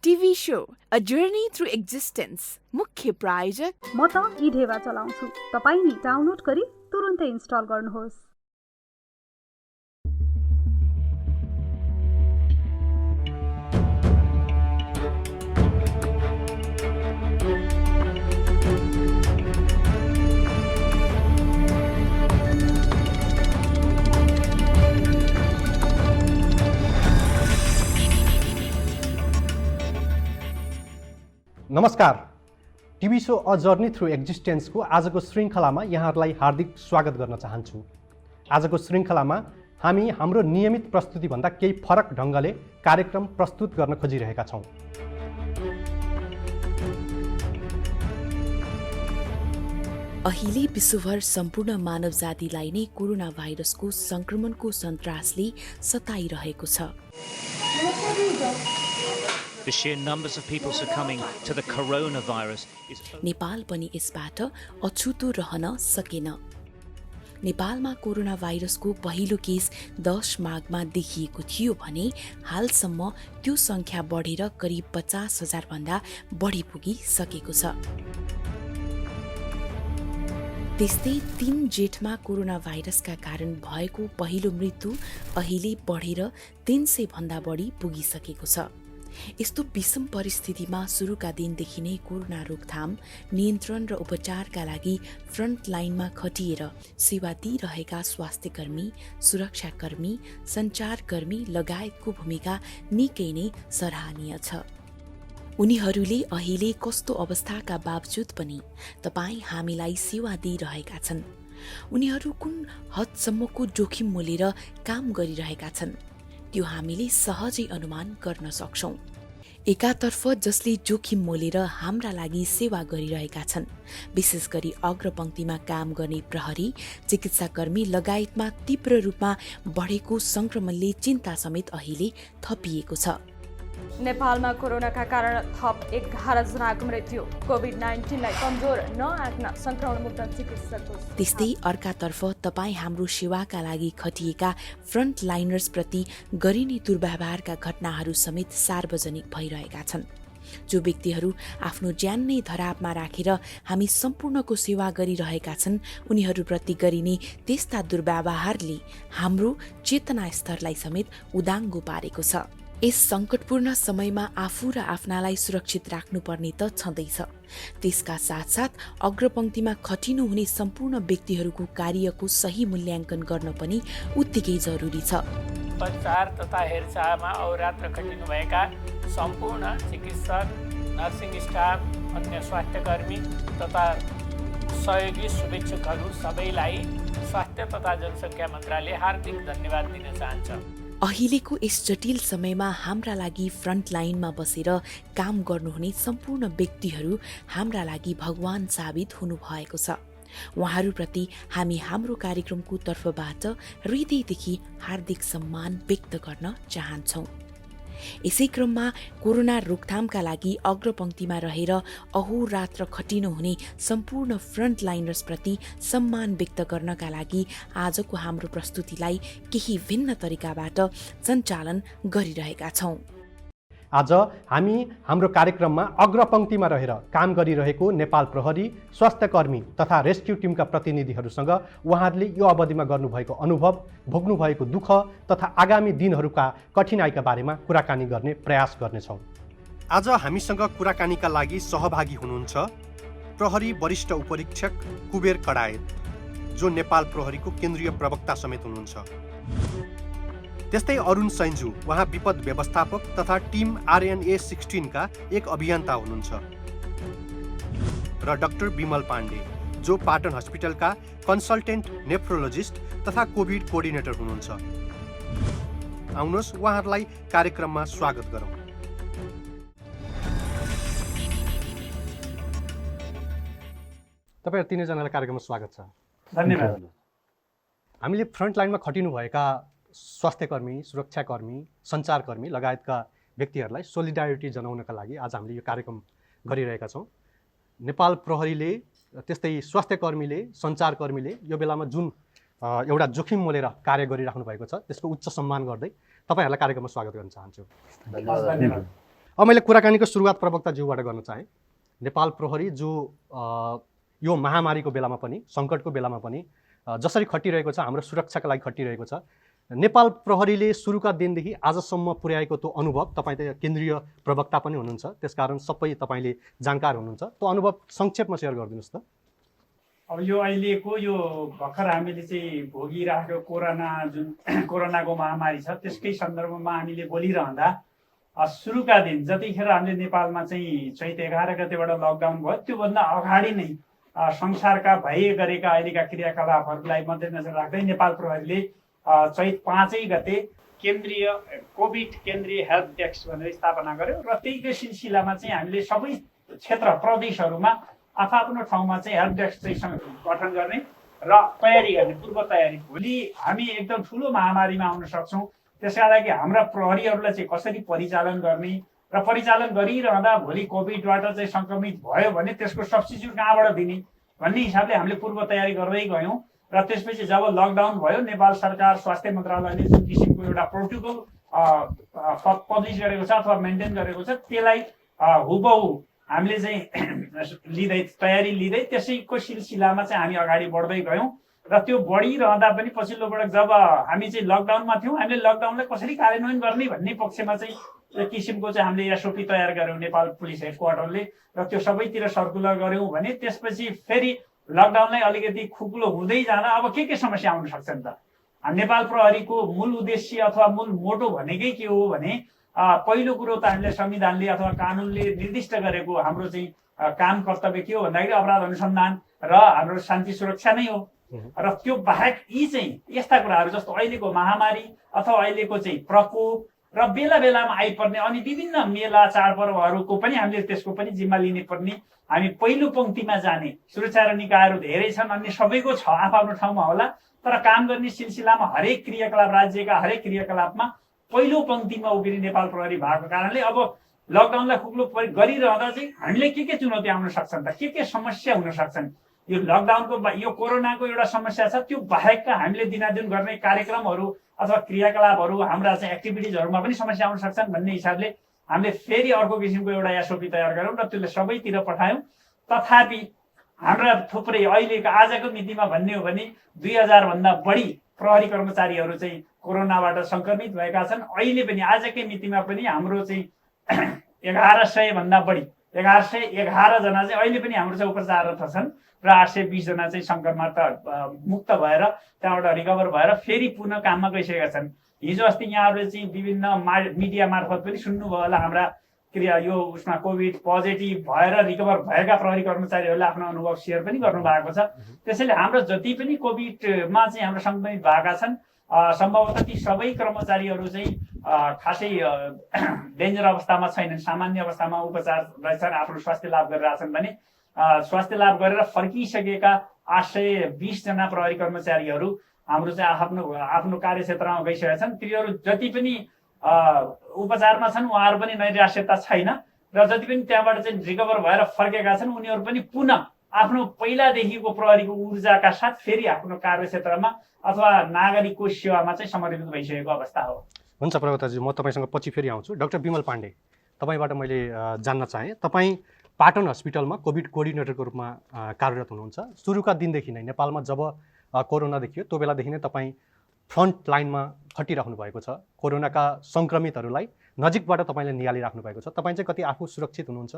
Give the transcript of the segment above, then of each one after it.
TV show a journey through existence मुख्य प्रायोजक म त इढेवा चलाउँछु। तपाईँ नि डाउनलोड गरी तुरुन्तै इन्स्टल गर्नुहोस्। नमस्कार, TV show a journey through एक्जिस्टेन्सको आजको श्रृङ्खलामा यहाँहरूलाई हार्दिक स्वागत गर्न चाहन्छु। आजको श्रृङ्खलामा हामी हाम्रो नियमित प्रस्तुतिभन्दा केही फरक ढङ्गले कार्यक्रम प्रस्तुत गर्न खोजिरहेका छौँ। अहिले विश्वभर सम्पूर्ण मानव जातिलाई नै कोरोना भाइरसको संक्रमणको सन्तासले सताइरहेको छ। The sheer numbers of people succumbing to the coronavirus is... Nepal पनि यसबाट अछुतो रहन सकेन। नेपालमा कोरोना भाइरसको पहिलो केस 10 माघमा देखिएको थियो भने हालसम्म त्यो संख्या बढेर करिब 50,000 भन्दा बढी पुगिसकेको छ। त्यस्तै 3 जेठमा कोरोना भाइरसका कारण भएको पहिलो मृत्यु अहिले बढेर 300 भन्दा बढी पुगिसकेको छ। यस्तो विषम परिस्थितिमा सुरुका दिनदेखि नै कोरोना रोकथाम, नियन्त्रण र उपचारका लागि फ्रन्ट लाइनमा खटिएर सेवा दिइरहेका स्वास्थ्यकर्मी, सुरक्षाकर्मी, सञ्चारकर्मी लगायतको भूमिका निकै नै सराहनीय छ। उनीहरूले अहिले कस्तो अवस्थाका बावजुद पनि तपाईँ हामीलाई सेवा दिइरहेका छन्। उनीहरू कुन हदसम्मको जोखिम मोलेर काम गरिरहेका छन् त्यो हामीले सहजै अनुमान गर्न सक्छौं। एकातर्फ जसले जोखिम मोलेर हाम्रा लागि सेवा गरिरहेका छन्, विशेष गरी अग्रपंक्तिमा काम गर्ने प्रहरी, चिकित्साकर्मी लगायतमा तीव्र रूपमा बढेको संक्रमणले चिन्ता समेत अहिले थपिएको छ। नेपालमा कोरोनाका कारण थप 11 जनाको मृत्यु। कोभिड-19लाई कमजोर नआँक्न संक्रमणमुक्त चिकित्सकको। त्यस्तै अर्कातर्फ तपाईँ हाम्रो सेवाका लागि खटिएका फ्रन्ट लाइनर्स प्रति गरिने दुर्व्यवहारका घटनाहरू समेत सार्वजनिक भइरहेका छन्। जो व्यक्तिहरू आफ्नो ज्यान नै धरापमा राखेर हामी सम्पूर्णको सेवा गरिरहेका छन्, उनीहरूप्रति गरिने त्यस्ता दुर्व्यवहारले हाम्रो चेतना स्तरलाई समेत उदाङ्गो पारेको छ। यस संकटपूर्ण समयमा आफू र आफ्नालाई सुरक्षित राख्नुपर्ने त छँदैछ, त्यसका साथसाथ अग्रपंक्तिमा खटिनु हुने सम्पूर्ण व्यक्तिहरूको कार्यको सही मूल्याङ्कन गर्न पनि उत्तिकै जरुरी छ। उपचार तथा हेरचाहमा अहोरात्र खटिनुभएका सम्पूर्ण चिकित्सक, नर्सिङ स्टाफ, अन्य स्वास्थ्यकर्मी तथा सहयोगी शुभेच्छुकहरू सबैलाई स्वास्थ्य तथा जनसङ्ख्या मन्त्रालय हार्दिक धन्यवाद दिन चाहन्छ। अहिलेको यस जटिल समयमा हाम्रा लागि फ्रन्ट लाइनमा बसेर काम गर्नुहुने सम्पूर्ण व्यक्तिहरू हाम्रा लागि भगवान साबित हुनुभएको छ। उहाँहरूप्रति हामी हाम्रो कार्यक्रमको तर्फबाट हृदयदेखि हार्दिक सम्मान व्यक्त गर्न चाहन्छौँ। यसै क्रममा कोरोना रोकथामका लागि अग्रपंक्तिमा रहेर अहोरात्र खटिनुहुने सम्पूर्ण फ्रन्ट लाइनर्स प्रति सम्मान व्यक्त गर्नका लागि आजको हाम्रो प्रस्तुतिलाई केही भिन्न तरिकाबाट सञ्चालन गरिरहेका छौँ। आज हामी हाम्रो कार्यक्रममा अग्रपंक्तिमा रहेर काम गरिरहेको नेपाल प्रहरी, स्वास्थ्यकर्मी तथा रेस्क्यु टिमका प्रतिनिधिहरूसँग उहाँहरूले यो अवधिमा गर्नुभएको अनुभव, भोग्नुभएको दुःख तथा आगामी दिनहरूका कठिनाइका बारेमा कुराकानी गर्ने प्रयास गर्नेछौँ। आज हामीसँग कुराकानीका लागि सहभागी हुनुहुन्छ प्रहरी वरिष्ठ उपरीक्षक कुबेर कडायत, जो नेपाल प्रहरीको केन्द्रीय प्रवक्ता समेत हुनुहुन्छ। त्यस्तै अरुण सैन्जु, उहाँ विपद व्यवस्थापक तथा टिम RNA 16 का एक अभियन्ता हुनुहुन्छ। र डाक्टर विमल पाण्डे, जो पाटन हस्पिटलका कन्सल्टेन्ट नेफ्रोलोजिस्ट तथा कोभिड कोअर्डिनेटर हुनुहुन्छ। आउनुहोस् उहाँहरूलाई कार्यक्रममा स्वागत गरौँ। तपाईहरु तीनैजनालाई कार्यक्रममा स्वागत छ। धन्यवाद। हामीले फ्रन्ट लाइनमा खटिनुभएका स्वास्थ्यकर्मी, सुरक्षाकर्मी, सञ्चारकर्मी लगायतका व्यक्तिहरूलाई सोलिडारिटी जनाउनका लागि आज हामीले यो कार्यक्रम गरिरहेका छौँ। नेपाल प्रहरीले, त्यस्तै स्वास्थ्यकर्मीले, सञ्चारकर्मीले यो बेलामा जुन एउटा जोखिम मोलेर कार्य गरिराख्नु भएको छ त्यसको उच्च सम्मान गर्दै तपाईहरुलाई कार्यक्रममा स्वागत गर्न चाहन्छु। धन्यवाद। अब मैले कुराकानीको सुरुवात प्रवक्ताज्यूबाट गर्न चाहेँ। नेपाल प्रहरी जो यो महामारीको बेलामा पनि सङ्कटको बेलामा पनि जसरी खटिरहेको छ, हाम्रो सुरक्षाका लागि खटिरहेको छ, नेपाल प्रहरीले सुरुका दिनदेखि आजसम्म पुर्याएको त्यो अनुभव, तपाईँ त केन्द्रीय प्रवक्ता पनि हुनुहुन्छ, त्यसकारण सबै तपाईँले जानकार हुनुहुन्छ, त्यो अनुभव संक्षेपमा सेयर गरिदिनुहोस् त। अब यो अहिलेको यो भर्खर हामीले चाहिँ भोगिरहेको कोरोनाको महामारी छ, त्यसकै सन्दर्भमा हामीले बोलिरहँदा सुरुका दिन जतिखेर हामीले नेपालमा चाहिँ चैत 11 गतेबाट लकडाउन भयो, त्योभन्दा अगाडि नै संसारका भए गरेका अहिलेका क्रियाकलापहरूलाई मध्यनजर राख्दै नेपाल प्रहरीले चैत 5 गते केन्द्रीय कोभिड केन्द्रीय हेल्प डेस्क भनेर स्थापना गर्यो र त्यहीकै सिलसिलामा चाहिँ हामीले सबै क्षेत्र प्रदेशहरूमा आफ्नो ठाउँमा चाहिँ हेल्प डेस्क चाहिँ गठन गर्ने र तयारी गर्ने, पूर्व तयारी। भोलि हामी एकदम ठुलो महामारीमा आउन सक्छौँ, त्यसका लागि हाम्रा प्रहरीहरूलाई चाहिँ कसरी परिचालन गर्ने र परिचालन गरिरहँदा भोलि कोभिडबाट चाहिँ सङ्क्रमित भयो भने त्यसको सब्स्टिट्युट कहाँबाट दिने भन्ने हिसाबले हामीले पूर्व तयारी गर्दै गयौँ। र त्यसपछि जब लकडाउन भयो, नेपाल सरकार स्वास्थ्य मन्त्रालयले जुन किसिमको एउटा प्रोटोकल पब्लिस गरेको छ अथवा मेन्टेन गरेको छ, त्यसलाई हुबहु हामीले चाहिँ तयारी लिँदै त्यसैको सिलसिलामा चाहिँ हामी अगाडि बढ्दै गयौँ। र त्यो बढिरहँदा पनि पछिल्लो पटक जब हामी चाहिँ लकडाउनमा थियौँ, हामीले लकडाउनलाई कसरी कार्यान्वयन गर्ने भन्ने पक्षमा चाहिँ एक किसिमको चाहिँ हामीले एसओपी तयार गऱ्यौँ नेपाल पुलिस हेडक्वार्टरले, र त्यो सबैतिर सर्कुलर गऱ्यौँ भने त्यसपछि फेरि लकडाउनलाई अलिकति खुकुलो हुँदै जाँदा अब के समस्या आउन सक्छ नि त। नेपाल प्रहरीको मूल उद्देश्य अथवा मूल मोटो भनेकै के हो भने पहिलो कुरो त हामीले संविधानले अथवा कानुनले निर्दिष्ट गरेको हाम्रो चाहिँ काम कर्तव्य के हो भन्दाखेरि अपराध अनुसन्धान र हाम्रो शान्ति सुरक्षा नै हो। र त्यो बाहेक यी चाहिँ यस्ता कुराहरू जस्तो अहिलेको महामारी अथवा अहिलेको चाहिँ प्रकोप र बेला बेलामा आइपर्ने अनि विभिन्न मेला चाडपर्वहरूको पनि हामीले त्यसको पनि जिम्मा लिने पर्ने, हामी पहिलो पङ्क्तिमा जाने सुरक्षा र निकायहरू धेरै छन्, अन्य सबैको छ आफ्नो ठाउँमा होला, तर काम गर्ने सिलसिलामा हरेक क्रियाकलाप राज्यका हरेक क्रियाकलापमा पहिलो पङ्क्तिमा उभिने नेपाल प्रहरी भएको कारणले अब लकडाउनलाई खुक्लो गरिरहँदा चाहिँ हामीले के चुनौती आउन सक्छन् त, के समस्या हुन सक्छन्। यो लकडाउनको यो कोरोनाको एउटा समस्या छ, त्यो बाहेकका हामीले दिनादिन गर्ने कार्यक्रमहरू अथवा क्रियाकलापहरू हाम्रा चाहिँ एक्टिभिटिजहरूमा पनि समस्या आउन सक्छन् भन्ने हिसाबले हामीले फेरि अर्को किसिमको एउटा एसओपी तयार गऱ्यौँ र त्यसले सबैतिर पठायौँ। तथापि हाम्रा थुप्रै अहिलेको आजको मितिमा भन्ने हो भने 2000 भन्दा बढी प्रहरी कर्मचारीहरू चाहिँ कोरोनाबाट सङ्क्रमित भएका छन्। अहिले पनि आजकै मितिमा पनि हाम्रो चाहिँ 1100 भन्दा बढी 1111 जना चाहिँ अहिले पनि हाम्रो चाहिँ उपचाररत छन् र 820 जना चाहिँ सङ्क्रमणबाट मुक्त भएर त्यहाँबाट रिकभर भएर फेरि पुनः काममा गइसकेका छन्। हिजो अस्ति यहाँहरूले चाहिँ विभिन्न मिडिया मार्फत पनि सुन्नुभयो होला, हाम्रा यो उसमा कोभिड पोजिटिभ भएर रिकभर भएका प्रहरी कर्मचारीहरूले आफ्नो अनुभव सेयर पनि गर्नुभएको छ। त्यसैले हाम्रो जति पनि कोभिडमा चाहिँ हाम्रो सङ्क्रमित भएका छन् सम्भवतः ती सबै कर्मचारीहरू चाहिँ खासै डेन्जर अवस्थामा छैनन्, सामान्य अवस्थामा उपचार रहेछन्, आफ्नो स्वास्थ्य लाभ गरिरहेछन् भने स्वास्थ्य लाभ गरेर फर्किसकेका 820 जना प्रहरी कर्मचारीहरू हाम्रो चाहिँ आफ्नो कार्यक्षेत्रमा गइसकेका छन्। तिनीहरू जति पनि उपचारमा छन् उहाँहरू पनि नैराश्यता छैन र जति पनि त्यहाँबाट चाहिँ रिकभर भएर फर्केका छन् उनीहरू पनि पुनः आफ्नो पहिलादेखिको प्रहरीको ऊर्जाका साथ फेरि आफ्नो कार्यक्षेत्रमा अथवा नागरिकको सेवामा चाहिँ समर्पित भइसकेको अवस्था हो। हुन्छ प्रवक्ताजी, म तपाईँसँग पछि फेरि आउँछु। डाक्टर बिमल पाण्डे, तपाईँबाट मैले जान्न चाहेँ, तपाईँ पाटन हस्पिटलमा कोभिड कोअर्डिनेटरको रूपमा कार्यरत हुनुहुन्छ। सुरुका दिनदेखि नै नेपालमा जब कोरोना देखियो त्यो बेलादेखि नै तपाईँ फ्रन्ट लाइनमा खटिराख्नु भएको छ, कोरोनाका सङ्क्रमितहरूलाई नजिकबाट तपाईँले निहालिराख्नु भएको छ। तपाईँ चाहिँ कति आफू सुरक्षित हुनुहुन्छ?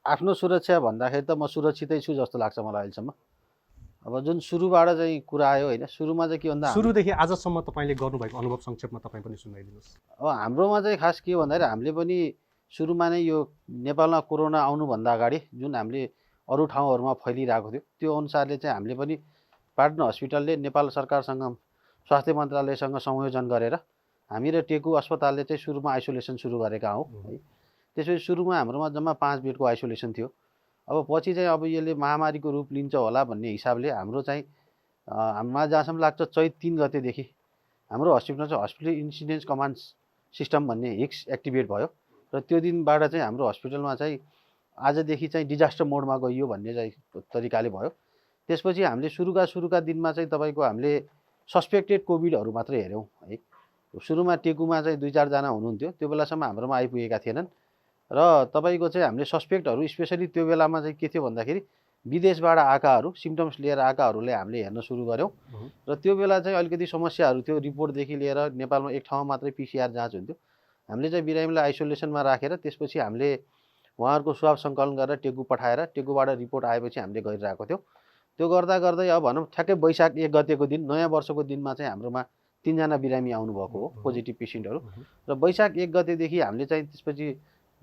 आफ्नो सुरक्षा भन्दाखेरि त म सुरक्षितै छु जस्तो लाग्छ मलाई अहिलेसम्म। अब जुन सुरुबाट चाहिँ कुरा आयो होइन, सुरुमा चाहिँ के भन्दा सुरुदेखि आजसम्म तपाईँले गर्नुभएको अनुभव संक्षेपमा तपाईँ पनि सुनाइदिनुहोस्। अब हाम्रोमा चाहिँ खास के भन्दाखेरि हामीले पनि सुरुमा नै यो नेपालमा कोरोना आउनुभन्दा अगाडि जुन हामीले अरू ठाउँहरूमा फैलिरहेको थियो त्यो अनुसारले चाहिँ हामीले पनि पाटन हस्पिटलले नेपाल सरकारसँग स्वास्थ्य मन्त्रालयसँग संयोजन गरेर हामी र टेकु अस्पतालले चाहिँ सुरुमा आइसोलेसन सुरु गरेका हौँ है। त्यसपछि सुरुमा हाम्रोमा जम्मा 5 बेडको आइसोलेसन थियो। अब पछि चाहिँ अब यसले महामारीको रूप लिन्छ होला भन्ने हिसाबले हाम्रो चाहिँ हाम्रोमा जहाँसम्म लाग्छ चैत 3 गतेदेखि हाम्रो हस्पिटलमा चाहिँ हस्पिटल इन्सिडेन्स कमान्ड सिस्टम भन्ने हिक्स एक्टिभेट भयो र त्यो दिनबाट चाहिँ हाम्रो हस्पिटलमा चाहिँ आजदेखि चाहिँ डिजास्टर मोडमा गइयो भन्ने चाहिँ तरिकाले भयो। त्यसपछि हामीले सुरुका दिनमा चाहिँ तपाईँको हामीले सस्पेक्टेड कोभिडहरू मात्रै हेऱ्यौँ है। सुरुमा टेकुमा चाहिँ 2-4 जना हुनुहुन्थ्यो, त्यो बेलासम्म हाम्रोमा आइपुगेका थिएनन् र तपाईँको चाहिँ हामीले सस्पेक्टहरू स्पेसली त्यो बेलामा चाहिँ के थियो भन्दाखेरि विदेशबाट आएकाहरू सिम्टम्स लिएर आएकाहरूलाई हामीले हेर्न सुरु गऱ्यौँ र त्यो बेला चाहिँ अलिकति समस्याहरू थियो रिपोर्टदेखि लिएर नेपालमा एक ठाउँमा मात्रै PCR जाँच हुन्थ्यो हामीले चाहिँ बिरामीलाई आइसोलेसनमा राखेर त्यसपछि हामीले उहाँहरूको स्वाब सङ्कलन गरेर टेगु पठाएर टेगुबाट रिपोर्ट आएपछि हामीले गरिरहेको थियौँ त्यो गर्दा गर्दै अब भनौँ ठ्याक्कै वैशाख 1 गतेको दिन नयाँ वर्षको दिनमा चाहिँ हाम्रोमा 3 जना बिरामी आउनुभएको हो पोजिटिभ पेसेन्टहरू र वैशाख 1 गतेदेखि हामीले चाहिँ त्यसपछि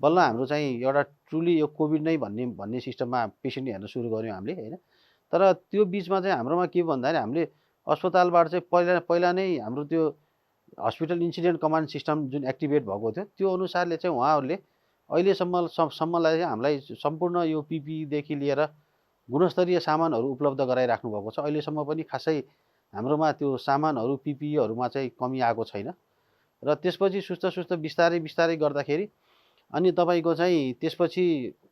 बल्ल हाम्रो चाहिँ एउटा ट्रुली यो कोभिड नै भन्ने सिस्टममा पेसेन्ट हेर्न सुरु गऱ्यौँ हामीले होइन तर त्यो बिचमा चाहिँ हाम्रोमा के भन्दाखेरि हामीले अस्पतालबाट चाहिँ पहिला नै हाम्रो त्यो हस्पिटल इन्सिडेन्ट कमान्ड सिस्टम जुन एक्टिभेट भएको थियो त्यो अनुसारले चाहिँ उहाँहरूले अहिलेसम्मलाई हामीलाई सम्पूर्ण यो पिपिईदेखि लिएर गुणस्तरीय सामानहरू उपलब्ध गराइराख्नु भएको छ अहिलेसम्म पनि खासै हाम्रोमा त्यो सामानहरू पिपिईहरूमा चाहिँ कमी आएको छैन र त्यसपछि सुस्त बिस्तारै गर्दाखेरि अनि तपाईँको चाहिँ त्यसपछि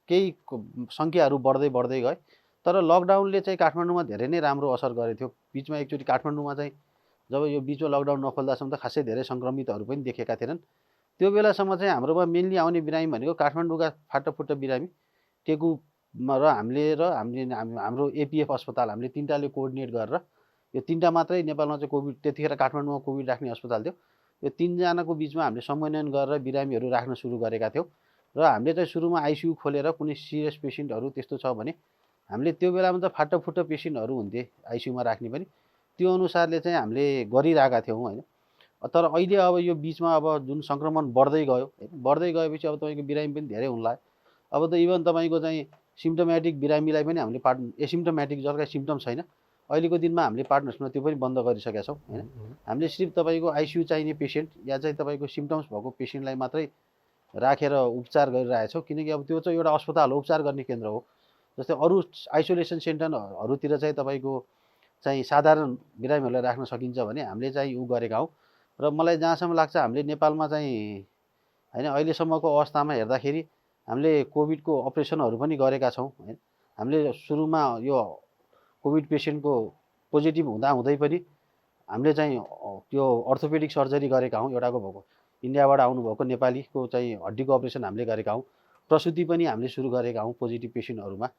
केही सङ्ख्याहरू बढ्दै गए तर लकडाउनले चाहिँ काठमाडौँमा धेरै नै राम्रो असर गरेको थियो बिचमा एकचोटि काठमाडौँमा चाहिँ जब यो बिचमा लकडाउन नखोल्दासम्म त खासै धेरै सङ्क्रमितहरू पनि देखेका थिएनन् त्यो बेलासम्म चाहिँ हाम्रोमा मेनली आउने बिरामी भनेको काठमाडौँका फाटाफुट्टा बिरामी टेगुमा र हाम्रो एपिएफ अस्पताल हामीले 3टाले कोअर्डिनेट गरेर यो 3टा मात्रै नेपालमा चाहिँ कोभिड त्यतिखेर काठमाडौँमा कोभिड राख्ने अस्पताल थियो यो 3 जनाको बिचमा हामीले समन्वयन गरेर बिरामीहरू राख्न सुरु गरेका थियौँ र हामीले चाहिँ सुरुमा आइसियु खोलेर कुनै सिरियस पेसेन्टहरू त्यस्तो छ भने हामीले त्यो बेलामा त फाटाफुट्टा पेसेन्टहरू हुन्थे आइसियुमा राख्ने पनि त्यो अनुसारले चाहिँ हामीले गरिरहेका थियौँ होइन तर अहिले अब यो बिचमा अब जुन सङ्क्रमण बढ्दै गएपछि अब तपाईँको बिरामी पनि धेरै हुन लाग्यो अब त इभन तपाईँको चाहिँ सिम्टोमेटिक बिरामीलाई पनि हामीले एसिम्टोमेटिक जसलाई सिम्टम छैन अहिलेको दिनमा हामीले पार्टनर्समा त्यो पनि बन्द गरिसकेका छौँ होइन हामीले सिर्फ तपाईँको आइसियु चाहिने पेसेन्ट या चाहिँ तपाईँको सिम्टम्स भएको पेसेन्टलाई मात्रै राखेर उपचार गरिरहेछौँ किनकि अब त्यो चाहिँ एउटा अस्पताल हो उपचार गर्ने केन्द्र हो जस्तै अरू आइसोलेसन सेन्टरहरूतिर चाहिँ तपाईँको चाहिँ साधारण बिरामीहरूलाई राख्न सकिन्छ भने हामीले चाहिँ गरेका हौँ र मलाई जहाँसम्म लाग्छ हामीले नेपालमा चाहिँ होइन अहिलेसम्मको अवस्थामा हेर्दाखेरि हामीले कोभिडको अपरेसनहरू पनि गरेका छौँ होइन हामीले सुरुमा यो कोभिड पेसेन्टको पोजिटिभ हुँदै पनि हामीले चाहिँ त्यो अर्थोपेडिक सर्जरी गरेका हौँ एउटाको भएको इन्डियाबाट आउनुभएको नेपालीको चाहिँ हड्डीको अपरेसन हामीले गरेका हौँ प्रसुति पनि हामीले सुरु गरेका हौँ पोजिटिभ पेसेन्टहरूमा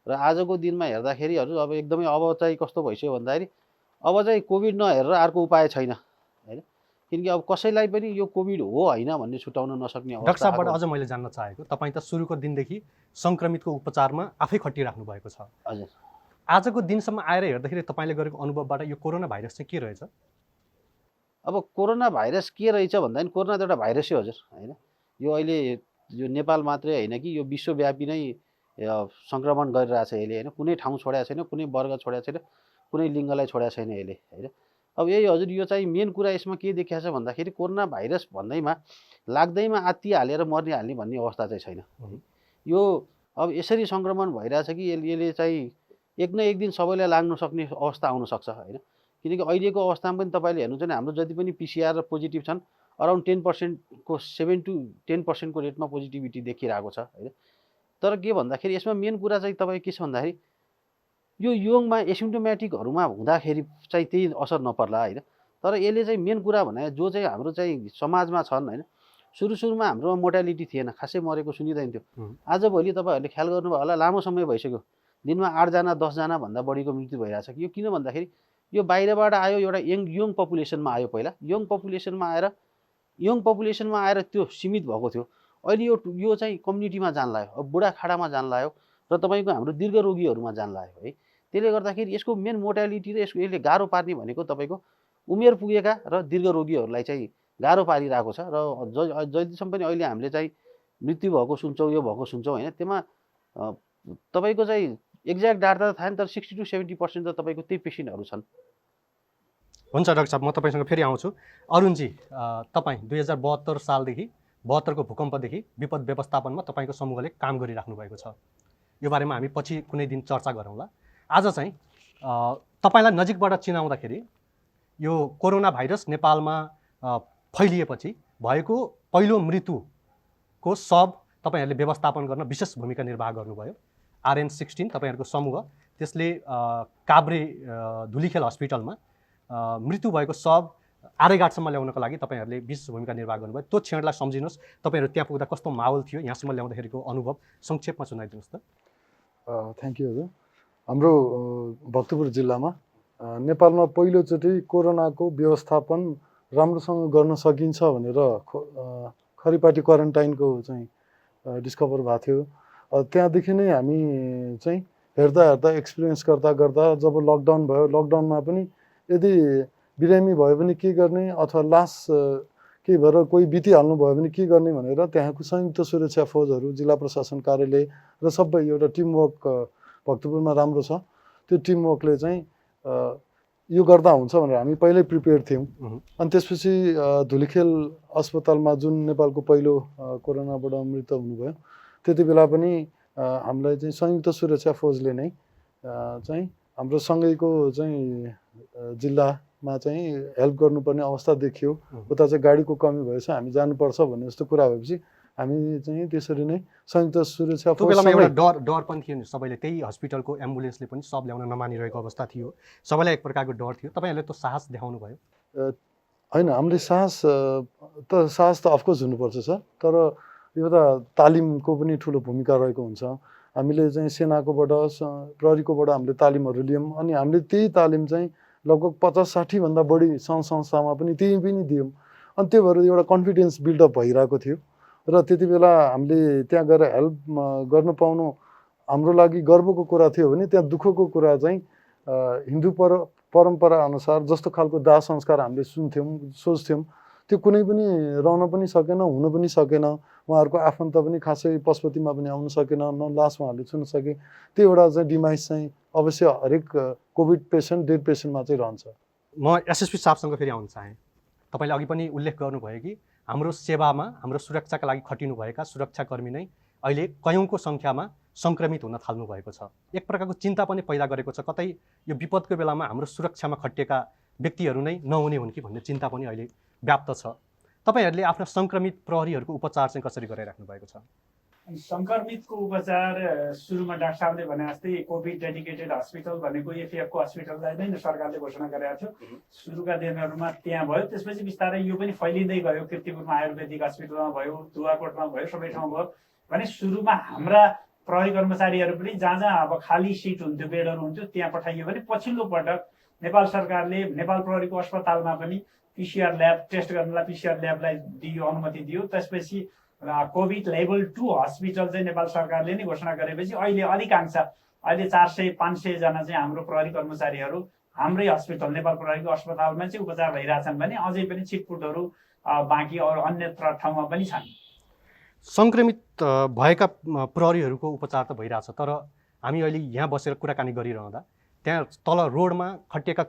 र आजको दिनमा हेर्दाखेरिहरू अब एकदमै अब चाहिँ कस्तो भइसक्यो भन्दाखेरि अब चाहिँ कोभिड नहेरेर अर्को उपाय छैन होइन किनकि अब कसैलाई पनि यो कोभिड हो होइन भन्ने छुटाउन नसक्ने अवस्था। डाक्टर साहबबाट अझ मैले जान्न चाहेको तपाईँ त सुरुको दिनदेखि सङ्क्रमितको उपचारमा आफै खटिराख्नु भएको छ हजुर आजको दिनसम्म आएर हेर्दाखेरि तपाईँले गरेको अनुभवबाट यो कोरोना भाइरस चाहिँ के रहेछ अब कोरोना भाइरस के रहेछ भन्दाखेरि कोरोना त एउटा भाइरसै हजुर होइन यो अहिले यो नेपाल मात्रै होइन कि यो विश्वव्यापी नै सङ्क्रमण गरिरहेछ यसले होइन कुनै ठाउँ छोडेको छैन कुनै वर्ग छोडेको छैन कुनै लिङ्गलाई छोडेको छैन यसले होइन अब यही हजुर यो चाहिँ मेन कुरा यसमा के देखिएको छ भन्दाखेरि कोरोना भाइरस भन्दैमा लाग्दैमा आत्तिहालेर मर्ने भन्ने अवस्था चाहिँ छैन यो अब यसरी सङ्क्रमण भइरहेछ कि यसले चाहिँ एक न एक दिन सबैलाई लाग्न सक्ने अवस्था आउन सक्छ होइन किनकि अहिलेको अवस्थामा पनि तपाईँले हेर्नुहुन्छ भने हाम्रो जति पनि पिसिआर पोजिटिभ छन् अराउन्ड 10%को 7 to 10% रेटमा पोजिटिभिटी देखिरहेको छ होइन तर के भन्दाखेरि यसमा मेन कुरा चाहिँ तपाईँ के छ भन्दाखेरि यो यङमा एसिम्टोमेटिकहरूमा हुँदाखेरि चाहिँ त्यही असर नपर्ला होइन तर यसले चाहिँ मेन कुरा भने जो चाहिँ हाम्रो चाहिँ समाजमा छन् होइन सुरुमा हाम्रोमा मोर्टालिटी थिएन खासै मरेको सुनिँदैन थियो आजभोलि तपाईँहरूले ख्याल गर्नुभयो होला लामो समय भइसक्यो दिनमा 8 जना 10 जना भन्दा बढीको मृत्यु भइरहेछ यो किन भन्दाखेरि यो बाहिरबाट आयो एउटा यङ पपुलेसनमा आयो पहिला यङ पपुलेसनमा आएर त्यो सीमित भएको थियो अहिले यो चाहिँ कम्युनिटीमा जान लाग्यो अब बुढाखाडामा जान लाग्यो र तपाईँको हाम्रो दीर्घ रोगीहरूमा जान लाग्यो है त्यसले गर्दाखेरि यसको मेन मोर्टालिटी र यसले गाह्रो पार्ने भनेको तपाईँको उमेर पुगेका र दीर्घ रोगीहरूलाई चाहिँ गाह्रो पारिरहेको छ र जतिसम्म पनि अहिले हामीले चाहिँ मृत्यु भएको सुन्छौँ यो भएको सुन्छौँ होइन त्यसमा तपाईँको चाहिँ एक्ज्याक्ट डाटा त थाहा तर 60 to 70% त तपाईँको त्यही पेसेन्टहरू छन्। हुन्छ डाक्टर साहब म तपाईँसँग फेरि आउँछु। अरुणजी तपाईँ 2072 सालदेखि 72 को भूकम्पदेखि विपद व्यवस्थापनमा तपाईँको समूहले काम गरिराख्नु भएको छ यो बारेमा हामी पछि कुनै दिन चर्चा गरौँला। आज चाहिँ तपाईँलाई नजिकबाट चिनाउँदाखेरि यो कोरोना भाइरस नेपालमा फैलिएपछि भएको पहिलो मृत्युको सब तपाईँहरूले व्यवस्थापन गर्न विशेष भूमिका निर्वाह गर्नुभयो। RN16 तपाईँहरूको समूह त्यसले काभ्रे धुलीखेल हस्पिटलमा मृत्यु भएको सब आर्यघाटसम्म ल्याउनको लागि तपाईँहरूले विशेष भूमिका निर्वाह गर्नुभयो। त्यो क्षणलाई सम्झिनुहोस्, तपाईँहरू त्यहाँ पुग्दा कस्तो माहौल थियो, यहाँसम्म ल्याउँदाखेरिको अनुभव संक्षेपमा सुनाइदिनुहोस् त। थ्याङ्क यू हजुर। हाम्रो भक्तपुर जिल्लामा नेपालमा पहिलोचोटि कोरोनाको व्यवस्थापन राम्रोसँग गर्न सकिन्छ भनेर खरिपाटी क्वारेन्टाइनको चाहिँ डिस्कभर भएको थियो। त्यहाँदेखि नै हामी चाहिँ हेर्दा एक्सपिरियन्स गर्दा जब लकडाउन भयो, लकडाउनमा पनि यदि बिरामी भयो भने के गर्ने अथवा लास केही भएर कोही बितिहाल्नु भयो भने के गर्ने भनेर त्यहाँको संयुक्त सुरक्षा फौजहरू, जिल्ला प्रशासन कार्यालय र सबै एउटा टिमवर्क भक्तपुरमा राम्रो छ। त्यो टिमवर्कले चाहिँ यो गर्दा हुन्छ भनेर हामी पहिल्यै प्रिपेयर थियौँ। अनि त्यसपछि धुलिखेल अस्पतालमा जुन नेपालको पहिलो कोरोनाबाट मृत्यु हुनुभयो, त्यति बेला पनि हामीलाई चाहिँ संयुक्त सुरक्षा फौजले नै चाहिँ हाम्रो सँगैको चाहिँ जिल्लामा चाहिँ हेल्प गर्नुपर्ने अवस्था देखियो। उता चाहिँ गाडीको कमी भएछ, हामी जानुपर्छ भन्ने जस्तो कुरा भएपछि हामी चाहिँ त्यसरी नै संयुक्त सुरक्षा त्यो बेलामा एउटा डर पनि थियो नि, सबैले त्यही हस्पिटलको एम्बुलेन्सले पनि सब ल्याउन नमानिरहेको अवस्था थियो, सबैलाई एक प्रकारको डर थियो। तपाईँहरूले त्यो साहस देखाउनु भयो? होइन, हामीले साहस त अफकोर्स हुनुपर्छ सर, तर यो त तालिमको पनि ठुलो भूमिका रहेको हुन्छ। हामीले चाहिँ सेनाकोबाट प्रहरीकोबाट हामीले तालिमहरू लियौँ, अनि हामीले त्यही तालिम चाहिँ लगभग 50-60 भन्दा बढी सङ्घ संस्थामा पनि त्यही पनि दियौँ। अनि त्यो भएर एउटा कन्फिडेन्स बिल्डअप भइरहेको थियो र त्यति बेला हामीले त्यहाँ गएर हेल्प गर्न पाउनु हाम्रो लागि गर्वको कुरा थियो भने त्यहाँ दुःखको कुरा चाहिँ हिन्दू परम्परा अनुसार जस्तो खालको दाह संस्कार हामीले सोच्थ्यौँ त्यो कुनै पनि रहन पनि सकेन, हुन पनि सकेन। उहाँहरूको आफन्त पनि खासै पशुपतिमा पनि आउन सकेन, न लास उहाँहरूले छुन सके। त्यो एउटा चाहिँ डिमाइस चाहिँ अवश्य हरेक कोभिड पेसेन्ट, डेड पेसेन्टमा चाहिँ रहन्छ। म एसएसपी साहबसँग फेरि आउन चाहेँ। तपाईँले अघि पनि उल्लेख गर्नुभयो कि हाम्रो सेवामा, हाम्रो सुरक्षाका लागि खटिनुभएका सुरक्षाकर्मी नै अहिले कयौँको सङ्ख्यामा सङ्क्रमित हुन थाल्नु भएको छ। एक प्रकारको चिन्ता पनि पैदा गरेको छ, कतै यो विपदको बेलामा हाम्रो सुरक्षामा खटिएका व्यक्तिहरू नै नहुने हुन् कि भन्ने चिन्ता पनि अहिले व्याप्त छ। तपाईँहरूले आफ्ना सङ्क्रमित प्रहरीहरूको उपचार चाहिँ कसरी गरिराख्नु भएको छ? सङ्क्रमितको उपचार सुरुमा डाक्टर साहबले भने जस्तै कोभिड डेडिकेटेड हस्पिटल भनेको एफएफको हस्पिटललाई नै सरकारले घोषणा गरेको थियो। सुरुका दिनहरूमा त्यहाँ भयो, त्यसपछि बिस्तारै यो पनि फैलिँदै गयो। किर्तिपुरमा आयुर्वेदिक हस्पिटलमा भयो, दुवाकोटमा भयो, सबै ठाउँ भयो। भने सुरुमा हाम्रा प्रहरी कर्मचारीहरू पनि जहाँ जहाँ अब खाली सिट हुन्थ्यो, बेडहरू हुन्थ्यो, त्यहाँ पठाइयो भने पछिल्लो पटक नेपाल सरकारले नेपाल प्रहरीको अस्पतालमा पनि पिसिआर ल्याब टेस्ट गर्नलाई पिसिआर ल्याबलाई दियो, अनुमति दियो। त्यसपछि कोभिड लेभल 2 हस्पिटल चाहिँ नेपाल सरकारले नै घोषणा गरेपछि अहिले अधिकांश, अहिले 400-500 जना चाहिँ हाम्रो प्रहरी कर्मचारीहरू हाम्रै हस्पिटल नेपाल प्रहरीको अस्पतालमा चाहिँ उपचार भइरहेछन् भने अझै पनि छिटपुटहरू बाँकी अरू अन्यत्र ठाउँमा पनि छन्। सङ्क्रमित भएका प्रहरीहरूको उपचार त भइरहेछ, तर हामी अहिले यहाँ बसेर कुराकानी गरिरहँदा त्यहाँ तल रोडमा खटिएका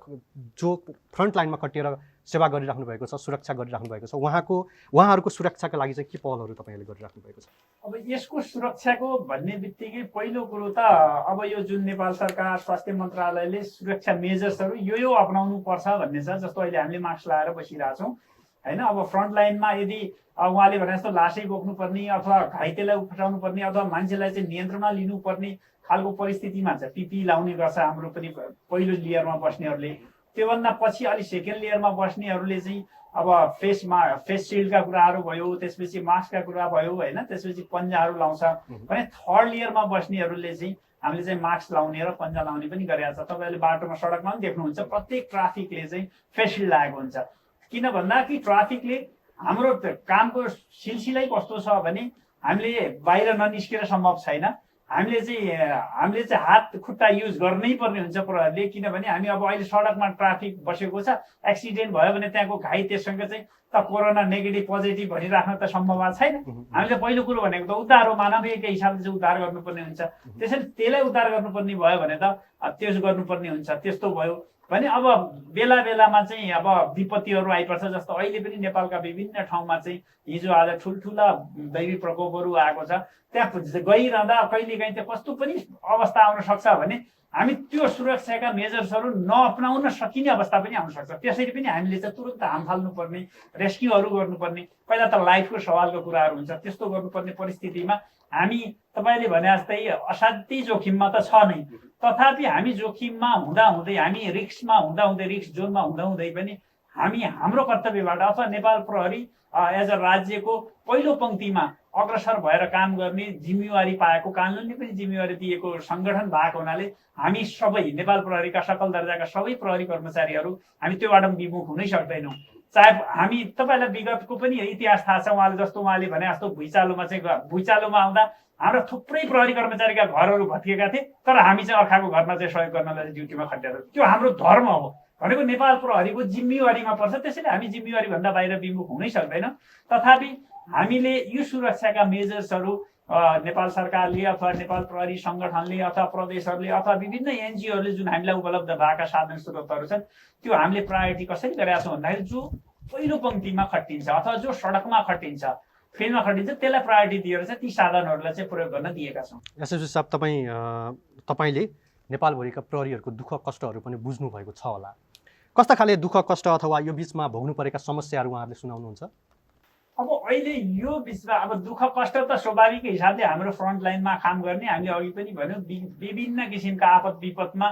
जो फ्रन्ट लाइनमा खटिएर सेवा गरिराख्नु भएको छ, सुरक्षा गरिराख्नु भएको छ, उहाँहरूको सुरक्षाको लागि चाहिँ के पहलहरू तपाईँहरूले गरिराख्नु भएको छ? अब यसको सुरक्षाको भन्ने बित्तिकै पहिलो कुरो त अब यो जुन नेपाल सरकार स्वास्थ्य मन्त्रालयले सुरक्षा मेजर्सहरू यो अपनाउनु पर्छ भन्ने छ। जस्तो अहिले हामीले मास्क लगाएर बसिरहेछौँ होइन। अब फ्रन्ट लाइनमा यदि उहाँले भने जस्तो लासै बोक्नुपर्ने अथवा घाइतेलाई उठाउनु पर्ने अथवा मान्छेलाई चाहिँ नियन्त्रणमा लिनुपर्ने खालको परिस्थितिमा छ पिपी लाउने गर्छ हाम्रो पनि पहिलो लेयरमा बस्नेहरूले। त्योभन्दा पछि अलिक सेकेन्ड लेयरमा बस्नेहरूले चाहिँ अब फेस सिल्डका कुराहरू भयो, त्यसपछि मास्कका कुरा भयो होइन, त्यसपछि पन्जाहरू लाउँछ भने थर्ड लेयरमा बस्नेहरूले चाहिँ हामीले चाहिँ मास्क लाउने र पन्जा लाउने पनि गरेका छ। तपाईँहरूले बाटोमा सडकमा पनि देख्नुहुन्छ प्रत्येक ट्राफिकले चाहिँ फेस सिल्ड लगाएको हुन्छ। किन भन्दा कि ट्राफिकले हाम्रो कामको सिलसिलै कस्तो छ भने हामीले बाहिर ननिस्केर सम्भव छैन। हामीले चाहिँ हात खुट्टा युज गर्नै पर्ने हुन्छ प्रहरीले, किनभने हामी अब अहिले सडकमा ट्राफिक बसेको छ, एक्सिडेन्ट भयो भने त्यहाँको घाइतेसँग चाहिँ त कोरोना नेगेटिभ पोजिटिभ भनिराख्न त सम्भव छैन। हामीले पहिलो कुरो भनेको त उद्धार हो, मानवीयको हिसाबले चाहिँ उद्धार गर्नुपर्ने हुन्छ। त्यसैले त्यसलाई उद्धार गर्नुपर्ने भयो भने त त्यस गर्नुपर्ने हुन्छ। त्यस्तो भयो भने अब बेला बेलामा चाहिँ अब विपत्तिहरू आइपर्छ। जस्तो अहिले पनि नेपालका विभिन्न ठाउँमा चाहिँ हिजो आज ठुल्ठुला दैवी प्रकोपहरू आएको छ। त्यहाँ गइरहँदा कहिलेकाहीँ त्यहाँ कस्तो पनि अवस्था आउन सक्छ भने हामी त्यो सुरक्षाका मेजर्सहरू नअपनाउन सकिने अवस्था पनि आउन सक्छ। त्यसरी पनि हामीले चाहिँ तुरन्त हाम फाल्नुपर्ने, रेस्क्युहरू गर्नुपर्ने, पहिला त लाइफको सवालको कुराहरू हुन्छ। त्यस्तो गर्नुपर्ने परिस्थितिमा हामी तपाईँले भने जस्तै असाध्यै जोखिममा त छ नै, तथापि हामी जोखिममा हुँदाहुँदै, हामी रिस्कमा हुँदाहुँदै, रिस्क जोनमा हुँदाहुँदै पनि हामी हाम्रो कर्तव्यबाट अथवा नेपाल प्रहरी एज अ राज्यको पहिलो पङ्क्तिमा अग्रसर भएर काम गर्ने जिम्मेवारी पाएको, कानुनले पनि जिम्मेवारी दिएको सङ्गठन भएको हुनाले हामी सबै नेपाल प्रहरीका सकल दर्जाका सबै प्रहरी कर्मचारीहरू हामी त्योबाट विमुख हुनै सक्दैनौँ। चाहे हामी तपाईँलाई विगतको पनि इतिहास थाहा छ, उहाँले भने जस्तो भुइँचालोमा आउँदा हाम्रा थुप्रै प्रहरी कर्मचारीका घरहरू भत्किएका थिए, तर हामी चाहिँ अर्काको घरमा चाहिँ सहयोग गर्नलाई ड्युटीमा खटेर, त्यो हाम्रो धर्म हो भनेको नेपाल प्रहरीको जिम्मेवारीमा पर्छ। त्यसैले हामी जिम्मेवारी भन्दा बाहिर विमुख हुनै सक्दैनौँ। तथापि हामीले यो सुरक्षाका मेजर्सहरू नेपाल सरकारले अथवा नेपाल प्रहरी सङ्गठनले अथवा प्रदेशहरूले अथवा विभिन्न एनजिओहरूले जुन हामीलाई उपलब्ध भएका साधन स्रोतहरू छन् त्यो हामीले प्रायोरिटी कसरी गरेका छौँ भन्दाखेरि जो पहिलो पङ्क्तिमा खटिन्छ अथवा जो सडकमा खटिन्छ, फिल्डमा खटिन्छ, त्यसलाई प्रायोरिटी दिएर चाहिँ ती साधनहरूलाई चाहिँ प्रयोग गर्न दिएका छौँ। एसएसपी साहब, तपाईँले नेपालभरिका प्रहरीहरूको दुःख कष्टहरू पनि बुझ्नु भएको छ होला। कस्ता खाले दुःख कष्ट अथवा यो बिचमा भोग्नु परेका समस्याहरू उहाँहरूले सुनाउनुहुन्छ? अब अहिले यो बिचमा अब दुःख कष्ट त स्वाभाविक हिसाबले हाम्रो फ्रन्ट लाइनमा काम गर्ने, हामीले अघि पनि भन्यौँ विभिन्न किसिमका आपद विपदमा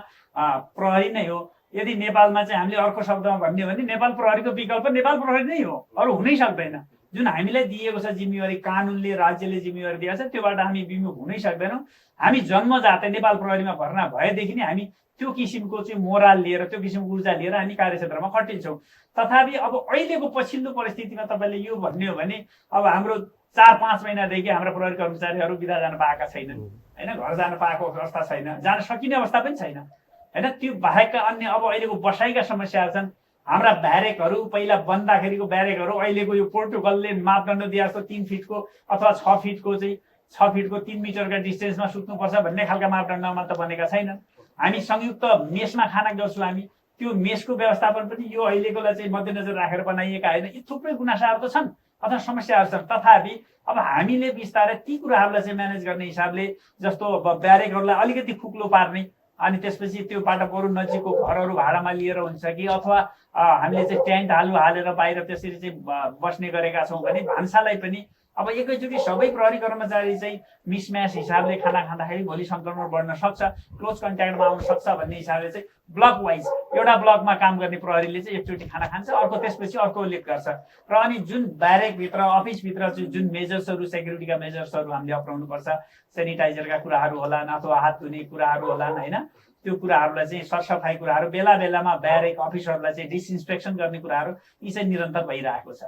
प्रहरी नै हो। यदि नेपालमा चाहिँ हामीले अर्को शब्दमा भन्यो भने नेपाल प्रहरीको विकल्प नेपाल प्रहरी नै हो, अरू हुनै सक्दैन। जुन हामीलाई दिएको छ जिम्मेवारी, कानुनले राज्यले जिम्मेवारी दिएको छ, त्योबाट हामी विमुख हुनै सक्दैनौँ। हामी जन्मजातै नेपाल प्रहरीमा भर्ना भएदेखि नै हामी त्यो किसिमको चाहिँ मोराल लिएर, त्यो किसिमको ऊर्जा लिएर हामी कार्यक्षेत्रमा खटिन्छौँ। तथापि अब अहिलेको पछिल्लो परिस्थितिमा तपाईँले यो भन्यो भने अब हाम्रो 4-5 महिनादेखि हाम्रा प्रहरी कर्मचारीहरू बिदा जान पाएका छैनन् होइन, घर जान पाएको अवस्था छैन, जान सकिने अवस्था पनि छैन होइन। त्यो बाहेकका अन्य अब अहिलेको बसाइका समस्याहरू छन्। हाम्रा ब्यारेकहरू पहिला बन्दाखेरिको ब्यारेकहरू अहिलेको यो प्रोटोकलले मापदण्ड दिए जस्तो 3 फिटको अथवा 6 फिटको चाहिँ 6 फिटको 3 मिटरका डिस्टेन्समा सुत्नुपर्छ भन्ने खालका मापदण्डमा त बनेका छैनन्। हामी संयुक्त मेसमा खाना गर्छौँ, हामी त्यो मेसको व्यवस्थापन पनि यो अहिलेकोलाई चाहिँ मध्यनजर राखेर बनाइएका होइन। यी थुप्रै गुनासाहरू त छन् अथवा समस्याहरू छन्। तथापि अब हामीले बिस्तारै ती कुराहरूलाई चाहिँ म्यानेज गर्ने हिसाबले जस्तो अब ब्यारेकहरूलाई अलिकति खुक्लो पार्ने, अनि त्यसपछि त्योबाट बरु नजिकको घरहरू भाडामा लिएर हुन्छ कि अथवा हामीले चाहिँ टेन्ट हालेर बाहिर त्यसरी चाहिँ बस्ने गरेका छौँ भने भान्सालाई पनि अब एकैचोटि सबै प्रहरी कर्मचारी चाहिँ मिसम्याच हिसाबले खाना खाँदाखेरि भोलि सङ्क्रमण बढ्न सक्छ, क्लोज कन्ट्याक्टमा आउन सक्छ भन्ने हिसाबले चाहिँ ब्लक वाइज एउटा ब्लकमा काम गर्ने प्रहरीले चाहिँ एकचोटि खाना खान्छ, अर्को त्यसपछि अर्को लिक गर्छ। र अनि जुन ब्यारेकभित्र अफिसभित्र जुन मेजर्सहरू, सेक्युरिटीका मेजर्सहरू हामीले अप्नाउनुपर्छ, सेनिटाइजरका कुराहरू होलान् अथवा हात धुने कुराहरू होलान् होइन, त्यो कुराहरूलाई चाहिँ सरसफाइ कुराहरू, बेला बेलामा ब्यारेक अफिसहरूलाई चाहिँ डिसइन्स्पेक्सन गर्ने कुराहरू यी चाहिँ निरन्तर भइरहेको छ।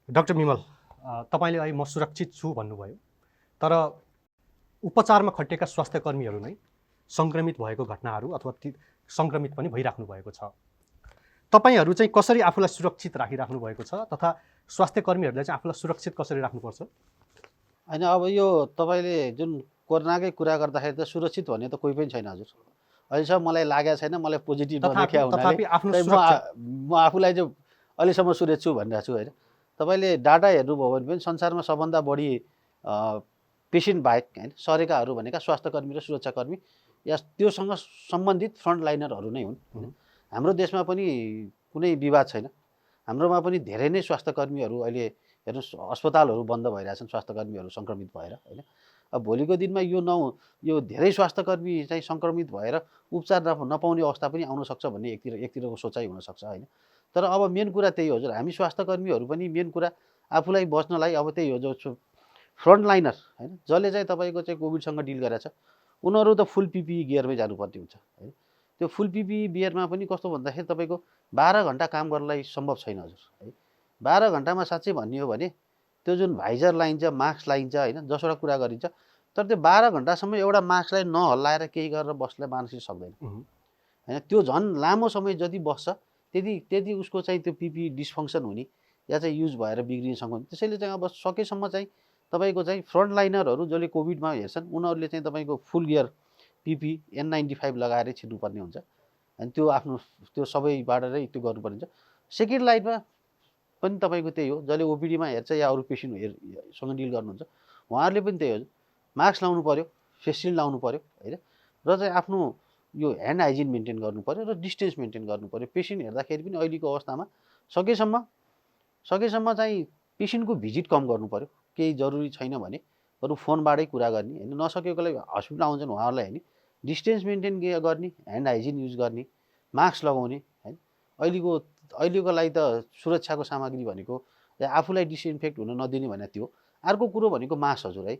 डाक्टर विमल, तपाईँले अहिले म सुरक्षित छु भन्नुभयो, तर उपचारमा खटिएका स्वास्थ्य कर्मीहरू नै सङ्क्रमित भएको घटनाहरू अथवा सङ्क्रमित पनि भइराख्नु भएको छ। तपाईँहरू चाहिँ कसरी आफूलाई सुरक्षित राखिराख्नु भएको छ तथा स्वास्थ्य कर्मीहरूलाई चाहिँ आफूलाई सुरक्षित कसरी राख्नुपर्छ? होइन, अब यो तपाईँले जुन कोरोनाकै कुरा गर्दाखेरि त सुरक्षित भन्ने त कोही पनि छैन हजुर। अहिलेसम्म मलाई लागेको छैन, मलाई पोजिटिभ नदेखिया हुनाले म आफूलाई चाहिँ अहिलेसम्म सुरक्षित छु भनिरहेको छु होइन। तपाईँले डाटा हेर्नुभयो भने पनि संसारमा सबभन्दा बढी पेसेन्ट बाहेक होइन सरेकाहरू भनेका स्वास्थ्यकर्मी र सुरक्षाकर्मी या त्योसँग सम्बन्धित फ्रन्ट लाइनरहरू नै हुन्। हाम्रो देशमा पनि कुनै विवाद छैन, हाम्रोमा पनि धेरै नै स्वास्थ्यकर्मीहरू अहिले हेर्नुहोस् अस्पतालहरू बन्द भइरहेछन् स्वास्थ्यकर्मीहरू सङ्क्रमित भएर होइन। अब भोलिको दिनमा यो धेरै स्वास्थ्यकर्मी चाहिँ सङ्क्रमित भएर उपचार नपाउने अवस्था पनि आउनसक्छ भन्ने एकतिरको सोचाइ हुनसक्छ होइन। तर अब मेन कुरा त्यही हो हजुर, हामी स्वास्थ्यकर्मीहरू पनि मेन कुरा आफूलाई बच्नलाई अब त्यही हो जो फ्रन्ट लाइनर होइन, जसले चाहिँ तपाईँको चाहिँ कोभिडसँग डिल गरेछ उनीहरू त फुल पिपिई गियरमै जानुपर्ने हुन्छ होइन। त्यो फुल पिपिई गियरमा पनि कस्तो भन्दाखेरि तपाईँको 12 घन्टा काम गर्नलाई सम्भव छैन हजुर है। 12 घन्टामा साँच्चै भन्ने हो भने त्यो जुन भाइजर लाइन्छ, मास्क लाइन्छ होइन, जसवटा कुरा गरिन्छ, तर त्यो 12 घन्टासम्म एउटा मास्कलाई नहल्लाएर केही गरेर बस्नलाई मानिसले सक्दैन होइन। त्यो झन् लामो समय जति बस्छ त्यति उसको चाहिँ त्यो पिपी डिसफङ्सन हुने या चाहिँ युज भएर बिग्रिन सक्छ। त्यसैले चाहिँ अब सकेसम्म चाहिँ तपाईँको चाहिँ फ्रन्ट लाइनरहरू जसले कोभिडमा हेर्छन् उनीहरूले चाहिँ तपाईँको फुल गियर पिपी N95 लगाएर छिर्नुपर्ने हुन्छ अनि त्यो आफ्नो त्यो सबैबाट नै त्यो गर्नुपर्ने हुन्छ। सेकेन्ड लाइनमा पनि तपाईँको त्यही हो, जसले ओपिडीमा हेर्छ या अरू पेसेन्टसँग डिल गर्नुहुन्छ उहाँहरूले पनि त्यही हो, मास्क लाउनु पऱ्यो, फेस सिल्ड लाउनु पऱ्यो होइन, र चाहिँ आफ्नो यो ह्यान्ड हाइजिन मेन्टेन गर्नु पऱ्यो र डिस्टेन्स मेन्टेन गर्नु पऱ्यो। पेसेन्ट हेर्दाखेरि पनि अहिलेको अवस्थामा सकेसम्म चाहिँ पेसेन्टको भिजिट कम गर्नु पऱ्यो, केही जरुरी छैन भने बरु फोनबाटै कुरा गर्ने होइन, नसकेकोलाई हस्पिटल आउँछन् उहाँहरूलाई होइन डिस्टेन्स मेन्टेन गर्ने, ह्यान्ड हाइजिन युज गर्ने, मास्क लगाउने होइन। अहिलेको अहिलेको लागि त सुरक्षाको सामग्री भनेको आफूलाई डिसइन्फेक्ट हुन नदिने भने त्यो। अर्को कुरो भनेको मास्क हजुर है।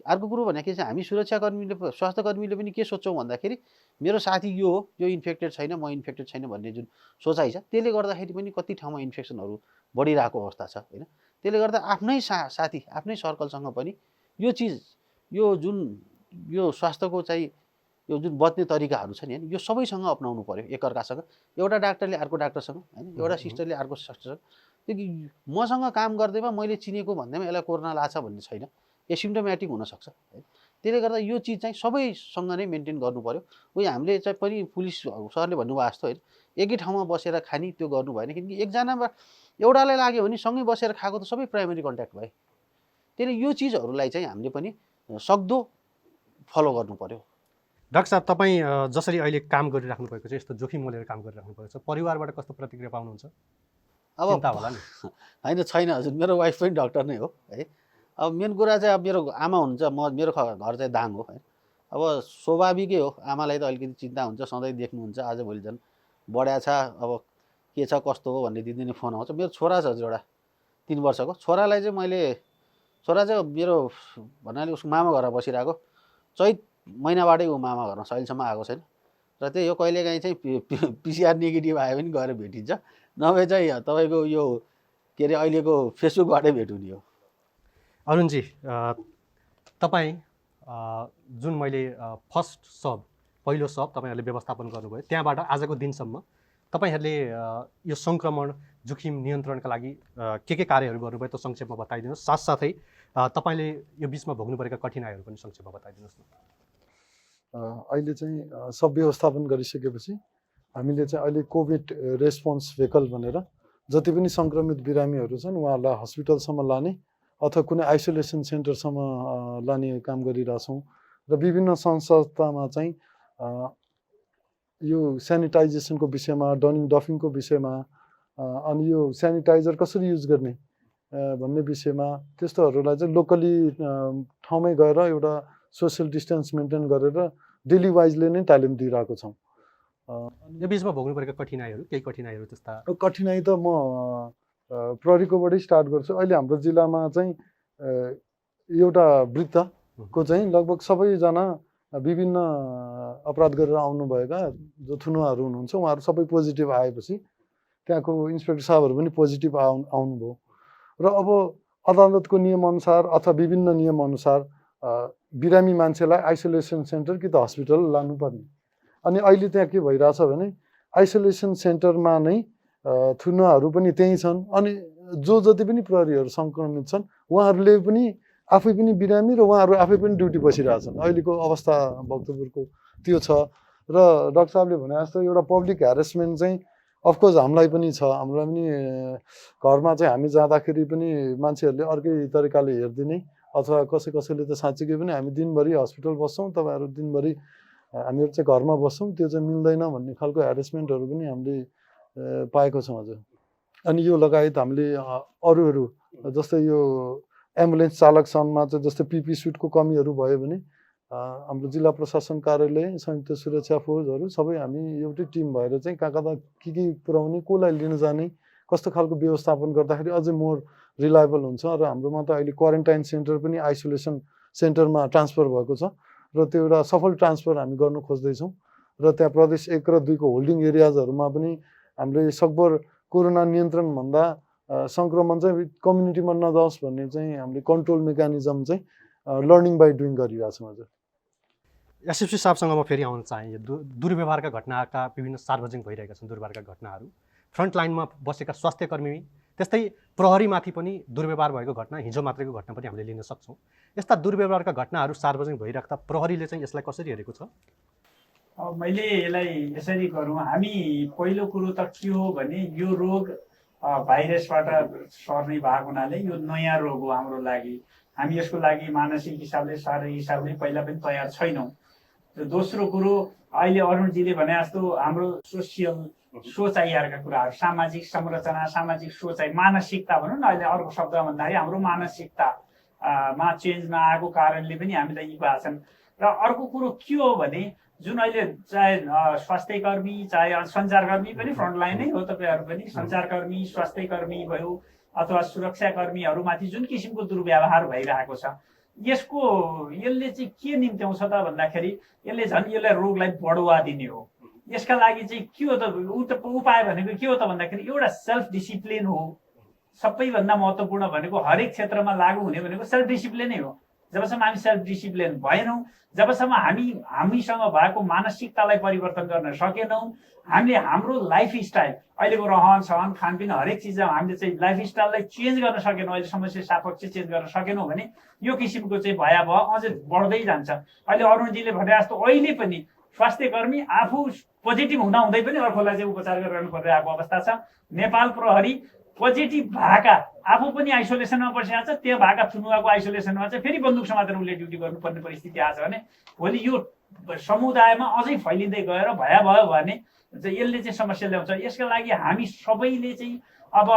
अर्को कुरो भने के चाहिँ हामी सुरक्षाकर्मीले स्वास्थ्यकर्मीले पनि के सोच्छौँ भन्दाखेरि मेरो साथी यो हो, यो इन्फेक्टेड छैन, म इन्फेक्टेड छैन भन्ने जुन सोचाइ छ त्यसले गर्दाखेरि पनि कति ठाउँमा इन्फेक्सनहरू बढिरहेको अवस्था छ होइन। त्यसले गर्दा आफ्नै साथी आफ्नै सर्कलसँग पनि यो चिज यो स्वास्थ्यको चाहिँ यो जुन बच्ने तरिकाहरू छ नि होइन, यो सबैसँग अपनाउनु पर्यो एकअर्कासँग। एउटा डाक्टरले अर्को डाक्टरसँग होइन, एउटा सिस्टरले अर्को सिस्टरसँग। त्यो मसँग काम गर्दैमा मैले चिनेको भन्दैमा यसलाई कोरोना लाग्छ भन्ने छैन, एसिम्टोमेटिक हुनसक्छ है। त्यसले गर्दा यो चिज चाहिँ सबैसँग नै मेन्टेन गर्नु पर्यो। उही हामीले चाहिँ पनि पुलिस सरले भन्नुभएको जस्तो होइन एकै ठाउँमा बसेर खाने त्यो गर्नु भएन, किनकि एकजनामा एउटालाई लाग्यो भने सँगै बसेर खाएको त सबै प्राइमेरी कन्ट्याक्ट भए। त्यसले यो चिजहरूलाई चाहिँ हामीले पनि सक्दो फलो गर्नु पर्यो। डाक्टर साहब, तपाईँ जसरी अहिले काम गरिराख्नु भएको छ, यस्तो जोखिम मोलेर काम गरिराख्नु भएको छ, परिवारबाट कस्तो प्रतिक्रिया पाउनुहुन्छ? अब चिन्ता होला नि? होइन छैन हजुर, मेरो वाइफ पनि डक्टर नै हो है। अब मेन कुरा चाहिँ अब मेरो आमा हुनुहुन्छ, मेरो घर चाहिँ दाङ हो है। अब स्वाभाविकै हो, आमालाई त अलिकति चिन्ता हुन्छ, सधैँ देख्नुहुन्छ, आजभोलि झन् बढ्या छ, अब के छ कस्तो हो भन्ने दिनदिनै फोन आउँछ। मेरो छोरा छ हजुर, एउटा 3 वर्षको छोरालाई चाहिँ छोरा चाहिँ मेरो भन्नाले उसको मामा घरमा बसिरहेको, चैत महिनाबाटै ऊ मामा घरमा अहिलेसम्म आएको छैन। र त्यही हो, कहिलेकाहीँ चाहिँ पिसिआर नेगेटिभ आयो भने गएर भेटिन्छ, नभए चाहिँ तपाईँको यो के अरे अहिलेको फेसबुकबाटै भेट हुने हो। अरुणजी, तपाईँ जुन मैले पहिलो सब तपाईँहरूले व्यवस्थापन गर्नुभयो, त्यहाँबाट आजको दिनसम्म तपाईँहरूले यो सङ्क्रमण जोखिम नियन्त्रणका लागि के कार्यहरू गर्नुभयो त्यो संक्षेपमा बताइदिनुहोस्। साथसाथै तपाईँले यो बिचमा भोग्नु परेका कठिनाइहरू पनि संक्षेपमा बताइदिनुहोस् न। अहिले चाहिँ सब व्यवस्थापन गरिसकेपछि हामीले चाहिँ अहिले कोभिड रेस्पोन्स भेहिकल भनेर जति पनि सङ्क्रमित बिरामीहरू छन् उहाँहरूलाई हस्पिटलसम्म लाने अथवा कुनै आइसोलेसन सेन्टरसम्म लाने काम गरिरहेछौँ। र विभिन्न संस्थामा चाहिँ यो सेनिटाइजेसनको विषयमा, डनिङ डफिङको विषयमा, अनि यो सेनिटाइजर कसरी युज गर्ने भन्ने विषयमा त्यस्तोहरूलाई चाहिँ लोकली ठाउँमै गएर एउटा सोसियल डिस्टेन्स मेन्टेन गरेर डेली वाइजले नै तालिम दिइरहेको छौँ। यो बिचमा भोग्नु परेका कठिनाइहरू, केही कठिनाइहरू त्यस्ता? कठिनाइ त म प्रहरीकोबाटै स्टार्ट गर्छु। अहिले हाम्रो जिल्लामा चाहिँ एउटा वृत्तको चाहिँ लगभग सबैजना विभिन्न अपराध गरेर आउनुभएका जो थुनुवाहरू हुनुहुन्छ उहाँहरू सबै पोजिटिभ आएपछि त्यहाँको इन्सपेक्टर साहबहरू पनि पोजिटिभ आउनुभयो। र अब अदालतको नियमअनुसार अथवा विभिन्न नियमअनुसार बिरामी मान्छेलाई आइसोलेसन सेन्टर कि त हस्पिटल लानुपर्ने। अनि अहिले त्यहाँ के भइरहेछ भने आइसोलेसन सेन्टरमा नै थुनुवाहरू पनि त्यहीँ छन्, अनि जो जति पनि प्रहरीहरू सङ्क्रमित छन् उहाँहरूले पनि आफै पनि बिरामी र उहाँहरू आफै पनि ड्युटी बसिरहेछन्। अहिलेको अवस्था भक्तपुरको त्यो छ। र डाक्टर साहबले भने जस्तो एउटा पब्लिक ह्यारेसमेन्ट चाहिँ अफकोर्स हामीलाई पनि छ। हामीलाई पनि घरमा चाहिँ हामी जाँदाखेरि पनि मान्छेहरूले अर्कै तरिकाले हेरिदिने अथवा कसैले त साँच्चीकै पनि हामी दिनभरि हस्पिटल बस्छौँ, तपाईँहरू दिनभरि हामीहरू चाहिँ घरमा बस्छौँ, त्यो चाहिँ मिल्दैन भन्ने खालको ह्यारेसमेन्टहरू पनि हामीले पाएको छौँ हजुर। अनि यो लगायत हामीले अरूहरू जस्तै यो एम्बुलेन्स चालक सनमा चाहिँ जस्तै पिपी सुटको कमीहरू भयो भने हाम्रो जिल्ला प्रशासन कार्यालय, संयुक्त सुरक्षा फोर्सहरू सबै हामी एउटै टिम भएर चाहिँ कहाँ के पुर्याउने, कसलाई लिन जाने, कस्तो खालको व्यवस्थापन गर्दाखेरि अझै मोर रिलायबल हुन्छ। र हाम्रोमा त अहिले क्वारेन्टाइन सेन्टर पनि आइसोलेसन सेन्टरमा ट्रान्सफर भएको छ र त्यो एउटा सफल ट्रान्सफर हामी गर्नु खोज्दैछौँ। र त्यहाँ प्रदेश 1 र 2 को होल्डिङ एरियाजहरूमा पनि हामीले सकभर कोरोना नियन्त्रणभन्दा सङ्क्रमण चाहिँ कम्युनिटीमा नजाओस् भन्ने चाहिँ हामीले कन्ट्रोल मेकानिजम चाहिँ लर्निङ बाई डुइङ गरिरहेछौँ हजुर। एसएफसी साहबसँग म फेरि आउन चाहेँ। यो दुर्व्यवहारका घटनाका विभिन्न सार्वजनिक भइरहेका छन् दुर्व्यवहारका घटनाहरू। फ्रन्ट लाइनमा बसेका स्वास्थ्यकर्मी त्यस्तै प्रहरीमाथि पनि दुर्व्यवहार भएको घटना, हिजो मात्रैको घटना पनि हामीले लिन सक्छौँ। यस्ता दुर्व्यवहारका घटनाहरू सार्वजनिक भइराख्दा प्रहरीले चाहिँ यसलाई कसरी हेरेको छ? मैले यसलाई यसरी गरौँ, हामी पहिलो कुरो त के हो भने यो रोग भाइरसबाट सर्ने भएको हुनाले यो नयाँ रोग हो हाम्रो लागि। हामी यसको लागि मानसिक हिसाबले शारीरिक हिसाबले पहिला पनि तयार छैनौँ। दोस्रो कुरो अहिले अरुणजीले भने जस्तो हाम्रो सोसियल सोचाइहरूका कुराहरू, सामाजिक संरचना, सामाजिक सोचाइ, मानसिकता भनौँ न, अहिले अर्को शब्दमा भन्दाखेरि हाम्रो मानसिकतामा चेन्ज नआएको कारणले पनि हामीलाई यी भएको छन्। र अर्को कुरो के हो भने जुन अहिले चाहे स्वास्थ्य कर्मी चाहे सञ्चारकर्मी पनि फ्रन्टलाइनै हो, तपाईँहरू पनि सञ्चारकर्मी स्वास्थ्यकर्मी भयो अथवा सुरक्षाकर्मीहरूमाथि जुन किसिमको दुर्व्यवहार भइरहेको छ, यसले चाहिँ के निम्त्याउँछ त भन्दाखेरि यसले झन् यसलाई रोगलाई बढुवा दिने हो। यसका लागि चाहिँ के हो त उपाय भनेको के हो त भन्दाखेरि एउटा सेल्फ डिसिप्लिन हो। सबैभन्दा महत्त्वपूर्ण भनेको हरेक क्षेत्रमा लागू हुने भनेको सेल्फ डिसिप्लिनै हो। जबसम्म हामी सेल्फ डिसिप्लिन भएनौँ, जबसम्म हामीसँग भएको मानसिकतालाई परिवर्तन गर्न सकेनौँ, हामीले हाम्रो लाइफस्टाइल अहिलेको रहन सहन खानपिन हरेक चिजमा हामीले चाहिँ लाइफस्टाइललाई चेन्ज गर्न सकेनौँ, अहिले समस्या सापेक्ष चेन्ज गर्न सकेनौँ भने यो किसिमको चाहिँ भयावह अझै बढ्दै जान्छ। अहिले अरुणजीले भने जस्तो अहिले पनि स्वास्थ्यकर्मी आफू पोजिटिभ हुँदै पनि अर्कोलाई चाहिँ उपचार गरिरहनु परिरहेको अवस्था छ। नेपाल प्रहरी पोजिटिभ भएका आफू पनि आइसोलेसनमा बसिरहेको छ, त्यो भएका थुनुवाको आइसोलेसनमा चाहिँ फेरि बन्दुक समातेर उसले ड्युटी गर्नुपर्ने परिस्थिति आएको छ भने भोलि यो समुदायमा अझै फैलिँदै गएर भयावह भने यसले चाहिँ समस्या ल्याउँछ। यसका लागि हामी सबैले चाहिँ अब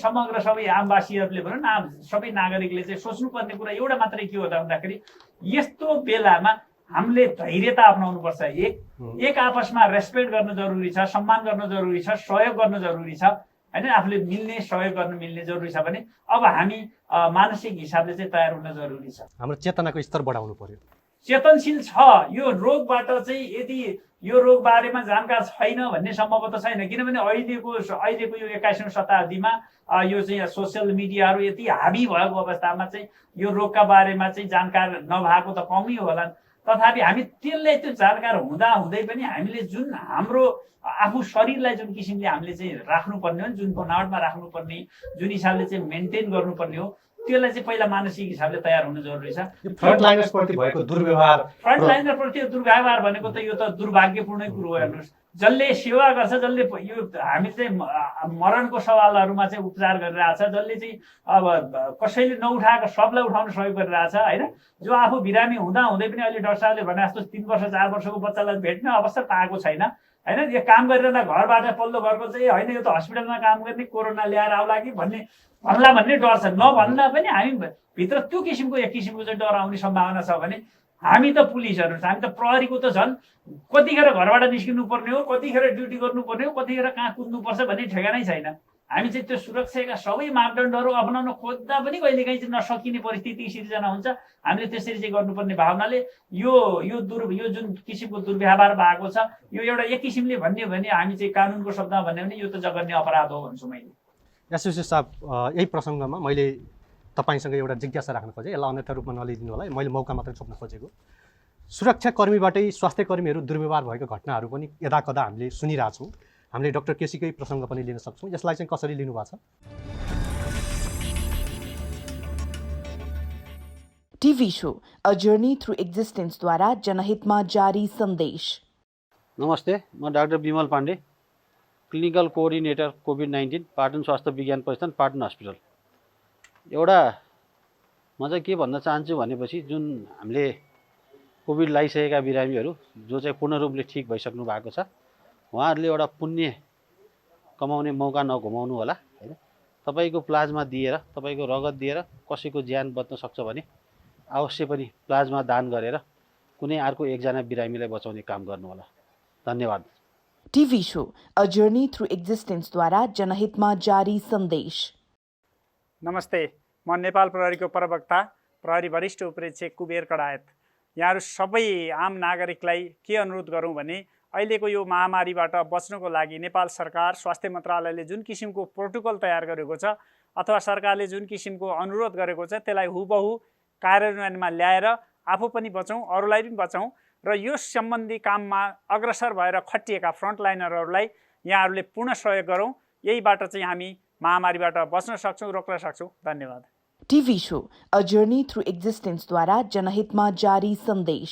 समग्र सबै आमवासीहरूले भनौँ न, सबै नागरिकले चाहिँ सोच्नुपर्ने कुरा एउटा मात्रै के हो त भन्दाखेरि यस्तो बेलामा हामीले धैर्यता अपनाउनुपर्छ। एक आपसमा रेस्पेक्ट गर्न जरुरी छ, सम्मान गर्न जरुरी छ, सहयोग गर्न जरुरी छ हैन। आफूले मिल्ने सहयोग गर्न मिल्ने जरुरी छ भने अब हामी मानसिक हिसाबले चाहिँ तयार हुन जरुरी छ। हाम्रो चेतनाको स्तर बढाउनु पर्यो। चेतनशील छ, यो रोगबाट चाहिँ यदि यो रोग बारेमा जानकार छैन भन्ने सम्भव त छैन, किनभने अहिलेको यो 21औं शताब्दीमा यो चाहिँ सोसियल मिडियाहरू यति हाबी भएको अवस्थामा चाहिँ यो रोगका बारेमा चाहिँ जानकार नभएको त कमै होला। तथापि हामी त्यसलाई त्यो जानकार हुँदै पनि हामीले जुन हाम्रो आफू शरीरलाई जुन किसिमले हामीले चाहिँ राख्नुपर्ने हो, जुन बनावटमा राख्नुपर्ने, जुन हिसाबले चाहिँ मेन्टेन गर्नुपर्ने हो, त्यसलाई चाहिँ पहिला मानसिक हिसाबले तयार हुनु जरुरी छ। फ्रन्टलाइनर्सप्रति भएको दुर्व्यवहार, फ्रन्टलाइनरप्रति दुर्व्यवहार भनेको त यो त दुर्भाग्यपूर्णै कुरो हो। हेर्नुहोस्, जसले सेवा गर्छ, जसले यो हामी चाहिँ मरणको सवालहरूमा चाहिँ उपचार गरिरहेछ, जसले चाहिँ अब कसैले नउठाएको सबलाई उठाउन सहयोग गरिरहेछ हैन, जो आफू बिरामी हुँदै पनि अहिले डाक्टर साहबले भने जस्तो 3 वर्ष 4 वर्षको बच्चालाई भेट्ने अवसर पाएको छैन हैन। यो काम गरिरहँदा घरबाट पल्लो घरको चाहिँ हैन यो त हस्पिटलमा काम गर्ने कोरोना ल्याएर आउला कि भन्ने डर छ। नभन्दा पनि हामी भित्र त्यो किसिमको एक किसिमको चाहिँ डर आउने सम्भावना छ भने हामी त पुलिसहरू छ, हामी त प्रहरीको त झन् कतिखेर घरबाट निस्किनु पर्ने हो, कतिखेर ड्युटी गर्नुपर्ने हो, कतिखेर कहाँ कुद्नुपर्छ भन्ने ठेगानै छैन। हामी चाहिँ त्यो सुरक्षाका सबै मापदण्डहरू अपनाउन खोज्दा पनि कहिलेकाहीँ चाहिँ नसकिने परिस्थिति सिर्जना हुन्छ। हामीले त्यसरी चाहिँ गर्नुपर्ने भावनाले यो जुन किसिमको दुर्व्यवहार भएको छ, यो एउटा एक किसिमले भन्ने भने हामी चाहिँ कानुनको शब्दमा भन्यो भने यो त जघन्य अपराध हो भन्छु मैले। एसोसिएट साहब, यही प्रसङ्गमा मैले तपाईसँग एउटा जिज्ञासा राख्न खोजेँ, यसलाई अन्यथा रूपमा नलिदिनु होला, मैले मौका मात्रै छोप्न खोजेको। सुरक्षाकर्मीबाटै स्वास्थ्यकर्मीहरू दुर्व्यवहार भएको घटनाहरू पनि यदाकदा हामीले सुनिरहेछौँ। हामीले डाक्टर केसीकै प्रसङ्ग पनि लिन सक्छौँ। यसलाई चाहिँ कसरी लिनुभएको छ? TV show a journey through एक्जिस्टेन्सद्वारा जनहितमा जारी सन्देश। नमस्ते, म doctor Vimal Pandey, clinical coordinator कोभिड-19 पाटन स्वास्थ्य विज्ञान प्रतिष्ठान पाटन हस्पिटल। एउटा म चाहिँ के भन्न चाहन्छु भनेपछि जुन हामीले कोभिड लगाइसकेका बिरामीहरू जो चाहिँ पूर्ण रूपले ठिक भइसक्नु भएको छ, उहाँहरूले एउटा पुण्य कमाउने मौका नगुमाउनु होला हैन। तपाईको प्लाज्मा दिएर, तपाईको रगत दिएर कसैको ज्यान बच्न सक्छ भने अवश्य पनि प्लाज्मा दान गरेर कुनै अर्को एकजना बिरामीलाई बचाउने काम गर्नु होला। धन्यवाद। TV show a journey through एक्जिस्टेन्सद्वारा जनहितमा जारी सन्देश। नमस्ते, म नेपाल प्रहरीको प्रवक्ता प्रहरी वरिष्ठ उपरीक्षक कुबेर कडायत। यहाँहरू सबै आम नागरिकलाई के अनुरोध गरौँ भने अहिलेको यो महामारीबाट बच्नको लागि नेपाल सरकार स्वास्थ्य मन्त्रालयले जुन किसिमको प्रोटोकल तयार गरेको छ अथवा सरकारले जुन किसिमको अनुरोध गरेको छ त्यसलाई हुबहु कार्यान्वयनमा ल्याएर आफू पनि बचौँ, अरूलाई पनि बचाउँ र यो सम्बन्धी काममा अग्रसर भएर खटिएका फ्रन्टलाइनरहरूलाई यहाँहरूले पूर्ण सहयोग गरौँ। यहीबाट चाहिँ हामी महामारीबाट बच्न सक्छौँ, रोक्न सक्छौँ। धन्यवाद। TV show a journey through एक्जिस्टेन्सद्वारा जनहितमा जारी सन्देश।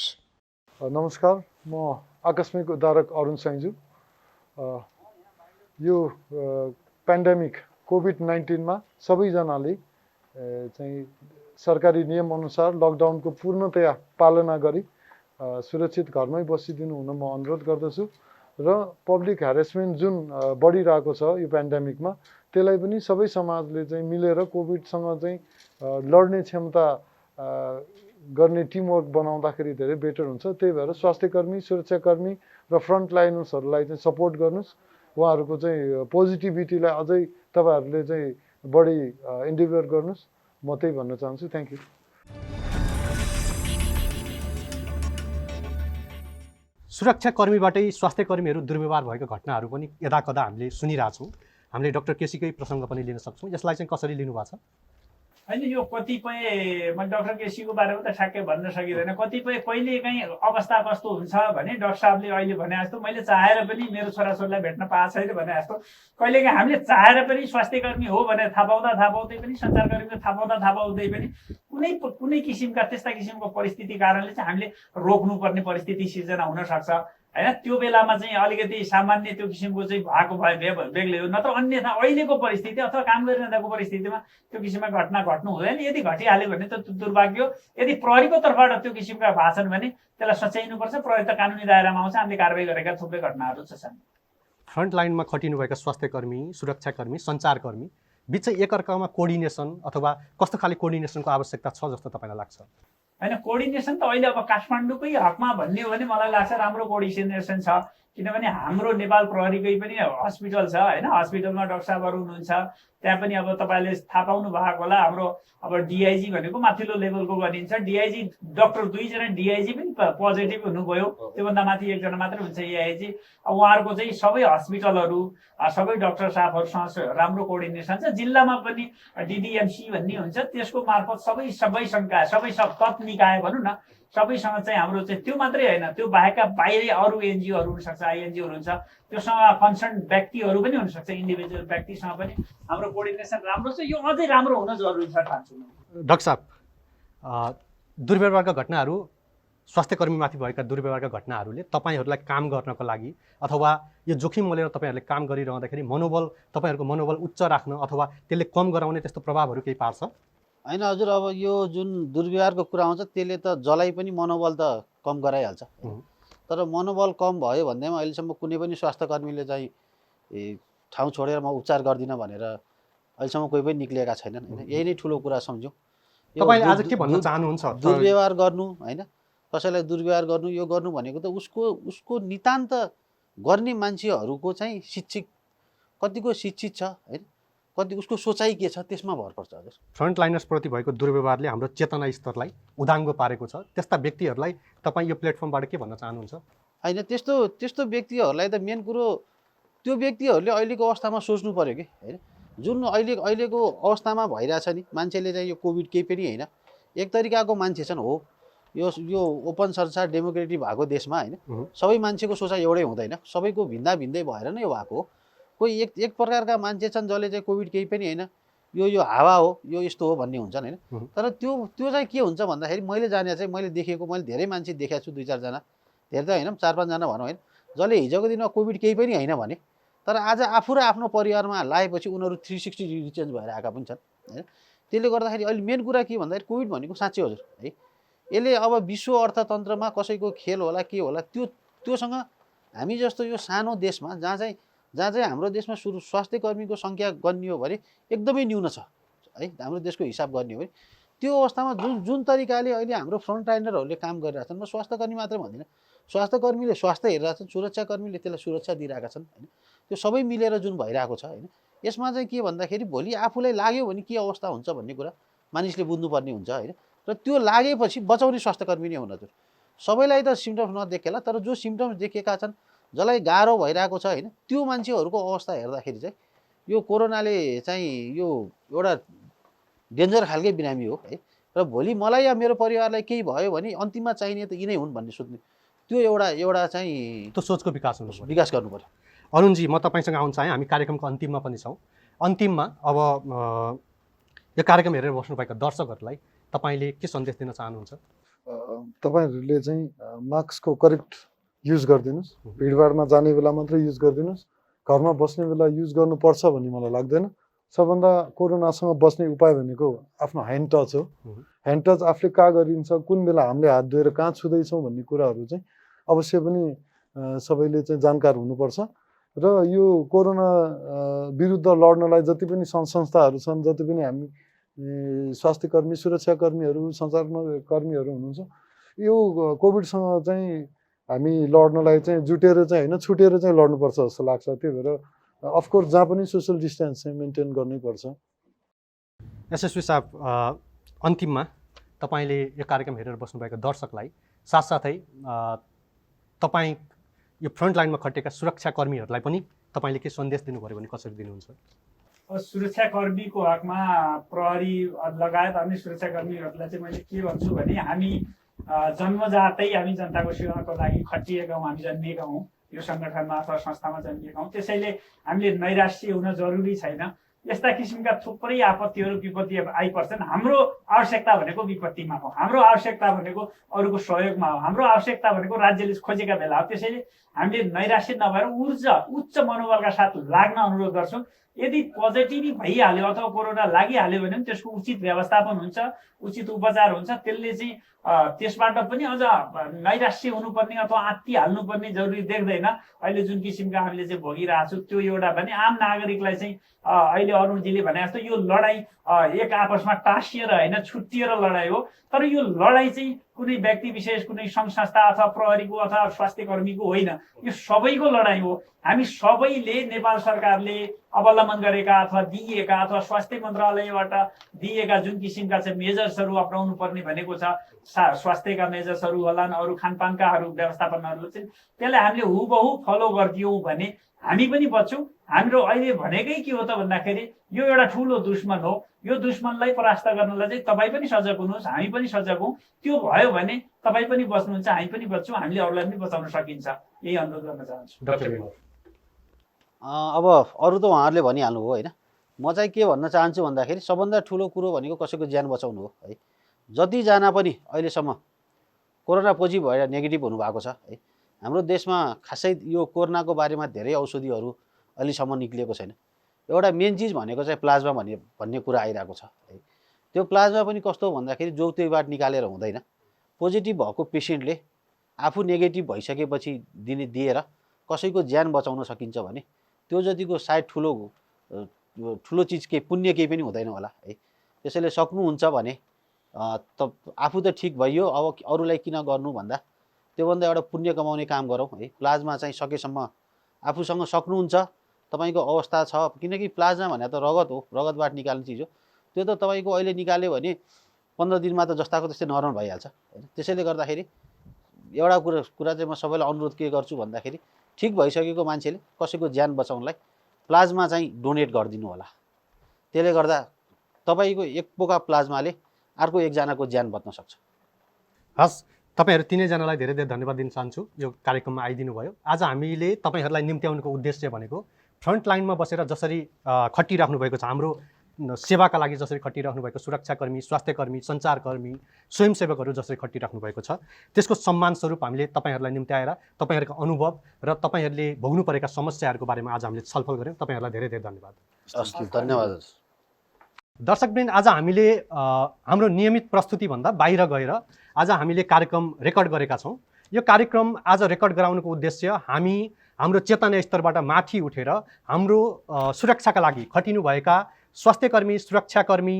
नमस्कार, म आकस्मिक उद्धारक अरुण सैँजु। यो पेन्डेमिक कोभिड-19 सबैजनाले चाहिँ सरकारी नियमअनुसार लकडाउनको पूर्णतया पालना गरी सुरक्षित घरमै बसिदिनु हुन म अनुरोध गर्दछु र पब्लिक ह्यारेसमेन्ट जुन बढिरहेको छ यो पेन्डेमिकमा त्यसलाई पनि सबै समाजले चाहिँ मिलेर कोभिडसँग चाहिँ लड्ने क्षमता गर्ने टिमवर्क बनाउँदाखेरि धेरै बेटर हुन्छ। त्यही भएर स्वास्थ्यकर्मी, सुरक्षाकर्मी र फ्रन्ट लाइनर्सहरूलाई चाहिँ सपोर्ट गर्नुहोस्। उहाँहरूको चाहिँ पोजिटिभिटीलाई अझै तपाईँहरूले चाहिँ बढी इन्डिभर गर्नुहोस्। म त्यही भन्न चाहन्छु। Thank you. सुरक्षाकर्मीबाटै स्वास्थ्यकर्मीहरू दुर्व्यवहार भएको घटनाहरू पनि यदाकदा हामीले सुनिरहेछौँ। हामीले डाक्टर केसीकै प्रसङ्ग पनि लिन सक्छौँ। यसलाई चाहिँ कसरी लिनुभएको छ? होइन, यो कतिपय म डाक्टर केसीको बारेमा त ठ्याक्कै भन्न सकिँदैन। कतिपय कहिलेकाहीँ अवस्था कस्तो हुन्छ भने डाक्टर साहबले अहिले भने जस्तो मैले चाहेर पनि मेरो छोराछोरीलाई भेट्न पाएको छैन भने जस्तो कहिलेकाहीँ हामीले चाहेर पनि स्वास्थ्यकर्मी हो भनेर थाहा पाउँदै पनि सञ्चारकर्मीको थाहा पाउँदै पनि कुनै किसिमका त्यस्ता किसिमको परिस्थिति कारणले चाहिँ हामीले रोक्नुपर्ने परिस्थिति सिर्जना हुनसक्छ होइन। त्यो बेलामा चाहिँ अलिकति सामान्य त्यो किसिमको चाहिँ भएको भए बेग्लै हो। नत्र अन्यथा अहिलेको परिस्थिति अथवा काम गरिरहँदाको परिस्थितिमा त्यो किसिममा घटना घट्नु हुँदैन। यदि घटिहाल्यो भने त दुर्भाग्य हो। यदि प्रहरीको तर्फबाट त्यो किसिमका भएको छन् भने त्यसलाई सच्याइनुपर्छ। प्रहरी त कानुनी दायरामा आउँछ। हामीले कारबाही गरेका थुप्रै घटनाहरू छन्। फ्रन्ट लाइनमा खटिनुभएका स्वास्थ्यकर्मी, सुरक्षाकर्मी, सञ्चारकर्मी बिच चाहिँ एकअर्कामा कोअर्डिनेसन अथवा कस्तो खाले कोअर्डिनेसनको आवश्यकता छ जस्तो तपाईँलाई लाग्छ? होइन, कोअर्डिनेसन त अहिले अब काठमाडौँकै हकमा भन्ने हो भने मलाई लाग्छ राम्रो कोअर्डिनेसन छ। किनभने हाम्रो नेपाल प्रहरीकै पनि हस्पिटल छ होइन। हस्पिटलमा डाक्टर साहबहरू हुनुहुन्छ। त्यहाँ पनि अब तपाईँले थाहा पाउनु भएको होला, हाम्रो अब डिआइजी भनेको माथिल्लो लेभलको गरिन्छ। डिआइजी डाक्टर 2 जना डिआइजी पनि पोजिटिभ हुनुभयो। त्योभन्दा माथि 1 जना मात्रै हुन्छ एआइजी। अब उहाँहरूको चाहिँ सबै हस्पिटलहरू सबै डाक्टर साहबहरूसँग राम्रो कोअर्डिनेसन छ। जिल्लामा पनि डिडिएमसी भन्ने हुन्छ, त्यसको मार्फत सबै सङ्घका सबै तत् निकाय भनौँ न सबैसँग चाहिँ हाम्रो चाहिँ त्यो मात्रै होइन, त्यो बाहेकका बाहिरी अरू एनजिओहरू हुनसक्छ, आइएनजिओहरू हुन्छ, त्योसँग कन्सर्न व्यक्तिहरू पनि हुनसक्छ, इन्डिभिजुअल व्यक्तिसँग पनि हाम्रो कोअर्डिनेसन राम्रो छ। यो अझै राम्रो हुन जरुरी छ ठान्छु। डाक्टर साहब, दुर्व्यवहारका घटनाहरू, स्वास्थ्यकर्मीमाथि भएका दुर्व्यवहारका घटनाहरूले तपाईँहरूलाई काम गर्नको लागि अथवा यो जोखिम मोलेर तपाईँहरूले काम गरिरहँदाखेरि तपाईँहरूको मनोबल उच्च राख्न अथवा त्यसले कम गराउने त्यस्तो प्रभावहरू केही पार्छ? होइन हजुर, अब यो जुन दुर्व्यवहारको कुरा आउँछ त्यसले त जसलाई पनि मनोबल त कम गराइहाल्छ। तर मनोबल कम भयो भन्दैमा अहिलेसम्म कुनै पनि स्वास्थ्यकर्मीले चाहिँ ठाउँ छोडेर म उपचार गर्दिनँ भनेर अहिलेसम्म कोही पनि निक्लिएका छैनन् होइन। यही नै ठुलो कुरा सम्झौँ। तपाईँले आज के भन्न चाहनुहुन्छ? दुर्व्यवहार गर्नु होइन, कसैलाई दुर्व्यवहार गर्नु, यो गर्नु भनेको त उसको नितान्त गर्ने मान्छेहरूको चाहिँ शिक्षित कतिको शिक्षित छ होइन, कति उसको सोचाइ के छ त्यसमा भर पर्छ हजुर। फ्रन्ट लाइनर्सप्रति भएको दुर्व्यवहारले हाम्रो चेतना स्तरलाई उदाङ्गो पारेको छ। त्यस्ता व्यक्तिहरूलाई तपाईँ यो प्लेटफर्मबाट के भन्न चाहनुहुन्छ? होइन, त्यस्तो व्यक्तिहरूलाई त मेन कुरो त्यो व्यक्तिहरूले अहिलेको अवस्थामा सोच्नु पर्यो कि होइन। जुन अहिलेको अवस्थामा भइरहेछ नि, मान्छेले चाहिँ यो कोभिड केही पनि होइन, एक तरिकाको मान्छे छन् हो। यो ओपन संसार डेमोक्रेटिक भएको देशमा होइन, सबै मान्छेको सोचाइ एउटै हुँदैन, सबैको भिन्दा भिन्दै भएर नै यो भएको हो। कोही एक प्रकारका मान्छे छन् जसले चाहिँ कोभिड केही पनि होइन, यो हावा हो, यो यस्तो हो भन्ने हुन्छन् होइन। तर त्यो चाहिँ के हुन्छ भन्दाखेरि मैले जाने चाहिँ मैले देखेको, मैले धेरै मान्छे देखाएको छु, 2-4 जना, धेरै त होइन 4-5 जना भनौँ होइन, जसले हिजोको दिनमा कोभिड केही पनि होइन भने तर आज आफू र आफ्नो परिवारमा लाएपछि उनीहरू 360 डिग्री चेन्ज भएर आएका पनि छन् होइन। त्यसले गर्दाखेरि अहिले मेन कुरा के भन्दाखेरि कोभिड भनेको साँच्चै हजुर है, यसले अब विश्व अर्थतन्त्रमा कसैको खेल होला के होला, त्योसँग हामी जस्तो यो सानो देशमा जहाँ चाहिँ हाम्रो देशमा स्वास्थ्यकर्मीको सङ्ख्या गन्ने हो भने एकदमै न्यून छ है, हाम्रो देशको हिसाब गर्ने हो भने त्यो अवस्थामा जुन तरिकाले अहिले हाम्रो फ्रन्ट लाइनरहरूले काम गरिरहेछन्, म स्वास्थ्यकर्मी मात्रै भन्दिनँ, स्वास्थ्यकर्मीले स्वास्थ्य हेरिरहेछन्, सुरक्षाकर्मीले त्यसलाई सुरक्षा दिइरहेका छन् होइन। त्यो सबै मिलेर जुन भइरहेको छ होइन, यसमा चाहिँ के भन्दाखेरि भोलि आफूलाई लाग्यो भने के अवस्था हुन्छ भन्ने कुरा मानिसले बुझ्नुपर्ने हुन्छ होइन। र त्यो लागेपछि बचाउने स्वास्थ्यकर्मी नै हुन हजुर। सबैलाई त सिम्टम्स नदेखेला, तर जो सिम्टम्स देखेका छन्, जसलाई गाह्रो भइरहेको छ होइन, त्यो मान्छेहरूको अवस्था हेर्दाखेरि चाहिँ यो कोरोनाले चाहिँ यो एउटा डेन्जर खालकै बिरामी हो है। र भोलि मलाई या मेरो परिवारलाई केही भयो भने अन्तिममा चाहिने त यिनै हुन् भन्ने सोच्ने, त्यो एउटा चाहिँ त्यो सोचको विकास गर्नु पर्यो। अरुणजी, म तपाईँसँग आउन चाहेँ। हामी कार्यक्रमको अन्तिममा पनि छौँ। अन्तिममा अब यो कार्यक्रम हेरेर बस्नुभएका दर्शकहरूलाई तपाईँले के सन्देश दिन चाहनुहुन्छ? तपाईँहरूले चाहिँ मास्कको करेक्ट युज गरिदिनुहोस्। भिडभाडमा जाने बेला मात्रै युज गरिदिनुहोस्। घरमा बस्ने बेला युज गर्नुपर्छ भन्ने मलाई लाग्दैन। सबभन्दा कोरोनासँग बस्ने उपाय भनेको आफ्नो ह्यान्ड टच हो। ह्यान्ड टच आफूले कहाँ गरिन्छ, कुन बेला हामीले हात धोएर कहाँ छुँदैछौँ भन्ने कुराहरू चाहिँ अवश्य पनि सबैले चाहिँ जानकार हुनुपर्छ। र यो कोरोना विरुद्ध लड्नलाई जति पनि सङ्घ संस्थाहरू छन्, जति पनि हामी स्वास्थ्यकर्मी सुरक्षाकर्मीहरू सञ्चारकर्मीहरू हुनुहुन्छ यो कोभिडसँग चाहिँ हामी लड्नलाई चाहिँ जुटेर चाहिँ होइन छुटेर चाहिँ लड्नुपर्छ जस्तो लाग्छ त्यही भएर अफकोर्स जहाँ पनि सोसियल डिस्टेन्स चाहिँ मेन्टेन गर्नैपर्छ। एसएसपी साहब अन्तिममा तपाईँले यो कार्यक्रम हेरेर बस्नुभएका दर्शकलाई साथसाथै तपाईँ यो फ्रन्ट लाइनमा खटेका सुरक्षाकर्मीहरूलाई पनि तपाईँले के सन्देश दिनुभयो भने कसरी दिनुहुन्छ? सुरक्षाकर्मीको हकमा प्रहरी लगायत अन्य सुरक्षाकर्मीहरूलाई चाहिँ मैले के भन्छु भने हामी जन्मजातै हामी जनताको सेवाको लागि खटिएका हौँ, हामी जन्मिएका हौँ, यो सङ्गठनमा अथवा संस्थामा जन्मिएका हौँ। त्यसैले हामीले नैराश्य हुन जरुरी छैन। यस्ता किसिमका थुप्रै आपत्तिहरू विपत्ति आइपर्छन्। हाम्रो आवश्यकता भनेको विपत्तिमा हो, हाम्रो आवश्यकता भनेको अरूको सहयोगमा हो, हाम्रो आवश्यकता भनेको राज्यले खोजेका बेला हो। त्यसैले हामीले नैराश्य नभएर उच्च मनोबलका साथ लाग्न अनुरोध गर्छौँ। यदि पोजिटिभ भइहाल्यो अथवा कोरोना लागिहाल्यो भने त्यसको उचित व्यवस्थापन हुन्छ, उचित उपचार हुन्छ। त्यसले चाहिँ त्यसबाट पनि अझ नैराश्य हुनुपर्ने अथवा आत्ती हाल्नुपर्ने जरुरी देख्दैन। अहिले जुन किसिमका हामीले चाहिँ भोगिरहेको छौँ त्यो एउटा भने आम नागरिकलाई चाहिँ अहिले अरुणजीले भने जस्तो यो लडाइँ एक आपसमा टाँसिएर होइन छुट्टिएर लडाइँ हो। तर यो लडाइँ चाहिँ कुनै व्यक्ति विशेष कुनै सङ्घ संस्था अथवा प्रहरीको अथवा स्वास्थ्य कर्मीको होइन, यो सबैको लडाइँ हो। हामी सबैले नेपाल सरकारले अवलम्बन गरेका अथवा दिइएका अथवा स्वास्थ्य मन्त्रालयबाट दिएका जुन किसिमका चाहिँ मेजर्सहरू अपनाउनु पर्ने भनेको छ, स्वास्थ्यका मेजर्सहरू होलान्, अरू खानपानकाहरू व्यवस्थापनहरू चाहिँ त्यसलाई हामीले हुबहु फलो गरिदियौँ भने हामी पनि बच्छौँ। हाम्रो अहिले भनेकै के हो त भन्दाखेरि यो एउटा ठुलो दुश्मन हो। यो दुश्मनलाई परास्त गर्नलाई चाहिँ तपाईँ पनि सजग हुनुहोस्, हामी पनि सजग हौँ। त्यो भयो भने तपाईँ पनि बच्नुहुन्छ, हामी पनि बच्छौँ, हामीले अरूलाई पनि बचाउन सकिन्छ। यही अनुरोध गर्न चाहन्छु। अब अरू त उहाँहरूले भनिहाल्नु हो होइन, म चाहिँ के भन्न चाहन्छु भन्दाखेरि सबभन्दा ठुलो कुरो भनेको कसैको ज्यान बचाउनु हो है। जतिजना पनि अहिलेसम्म कोरोना पोजिटिभ भएर नेगेटिभ हुनुभएको छ है, हाम्रो देशमा खासै यो कोरोनाको बारेमा धेरै औषधिहरू अहिलेसम्म निक्लिएको छैन। एउटा मेन चिज भनेको चाहिँ प्लाज्मा भन्ने कुरा आइरहेको छ है। त्यो प्लाज्मा पनि कस्तो भन्दाखेरि जो त्यहीबाट निकालेर हुँदैन। पोजिटिभ भएको पेसेन्टले आफू नेगेटिभ भइसकेपछि दिएर कसैको ज्यान बचाउन सकिन्छ भने त्यो जतिको सायद ठुलो चिज केही पुण्य केही पनि हुँदैन होला है। त्यसैले सक्नुहुन्छ भने आफू त ठिक भइयो, अब अरूलाई किन गर्नु भन्दा त्योभन्दा एउटा पुण्य कमाउने काम गरौँ है। प्लाज्मा चाहिँ सकेसम्म आफूसँग सक्नुहुन्छ, तपाईँको अवस्था छ, किनकि प्लाज्मा भने त रगत हो, रगतबाट निकाल्ने चिज हो। त्यो त तपाईँको अहिले निकाल्यो भने 15 दिनमा त जस्ताको त्यस्तै नर्मल भइहाल्छ होइन। त्यसैले गर्दाखेरि एउटा कुरा चाहिँ म सबैलाई अनुरोध के गर्छु भन्दाखेरि ठिक भइसकेको मान्छेले कसैको ज्यान बचाउनलाई प्लाज्मा चाहिँ डोनेट गरिदिनु होला। त्यसले गर्दा तपाईँको एक पोका प्लाज्माले अर्को एकजनाको ज्यान बच्न सक्छ। हस्, तपाईँहरू तिनैजनालाई धेरै धेरै धन्यवाद दिन चाहन्छु यो कार्यक्रममा आइदिनु भयो। आज हामीले तपाईँहरूलाई निम्त्याउनुको उद्देश्य भनेको फ्रन्ट लाइनमा बसेर जसरी खटिराख्नु भएको छ, हाम्रो सेवाका लागि जसरी खटिराख्नु भएको सुरक्षाकर्मी, स्वास्थ्यकर्मी, सञ्चारकर्मी, स्वयंसेवकहरू जसरी खटिराख्नु भएको छ, त्यसको सम्मान स्वरूप हामीले तपाईँहरूलाई निम्त्याएर तपाईँहरूको अनुभव र तपाईँहरूले भोग्नु परेका समस्याहरूको बारेमा आज हामीले छलफल गऱ्यौँ। तपाईँहरूलाई धेरै धेरै धन्यवाद। धन्यवाद। दर्शकवृन्द, आज हामीले हाम्रो नियमित प्रस्तुतिभन्दा बाहिर गएर आज हामीले कार्यक्रम रेकर्ड गरेका छौँ। यो कार्यक्रम आज रेकर्ड गराउनुको उद्देश्य हाम्रो चेतना स्तरबाट माथि उठेर हाम्रो सुरक्षाका लागि खटिनुभएका स्वास्थ्यकर्मी, सुरक्षाकर्मी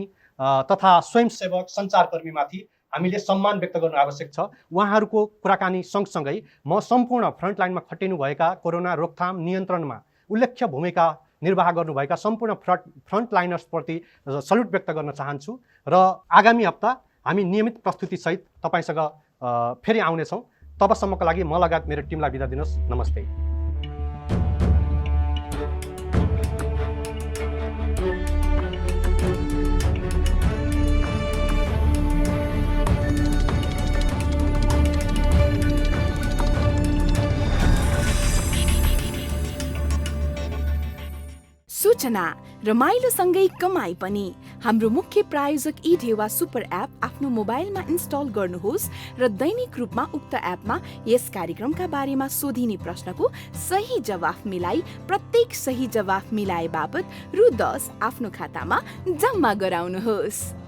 तथा स्वयंसेवक, सञ्चारकर्मीमाथि हामीले सम्मान व्यक्त गर्नु आवश्यक छ। उहाँहरूको कुराकानी सँगसँगै म सम्पूर्ण फ्रन्टलाइनमा खटिनुभएका कोरोना रोकथाम नियन्त्रणमा उल्लेख्य भूमिका निर्वाह गर्नुभएका सम्पूर्ण फ्रन्टलाइनर्सप्रति सल्युट व्यक्त गर्न चाहन्छु र आगामी हप्ता हामी नियमित प्रस्तुतिसहित तपाईँसँग फेरि आउनेछौँ। तबसम्मको लागि म लगायत मेरो टिमलाई बिदा दिनुहोस्। नमस्ते। सूचना रमाइलोसँगै कमाई पनि। हाम्रो मुख्य प्रायोजक ढेवा सुपर एप आफ्नो मोबाइलमा इन्स्टल गर्नुहोस् र दैनिक रूपमा उक्त एपमा यस कार्यक्रमका बारेमा सोधिने प्रश्नको सही जवाफ मिलाई प्रत्येक सही जवाफ मिलाए बापत रु 10 आफ्नो खातामा जम्मा गराउनुहोस्।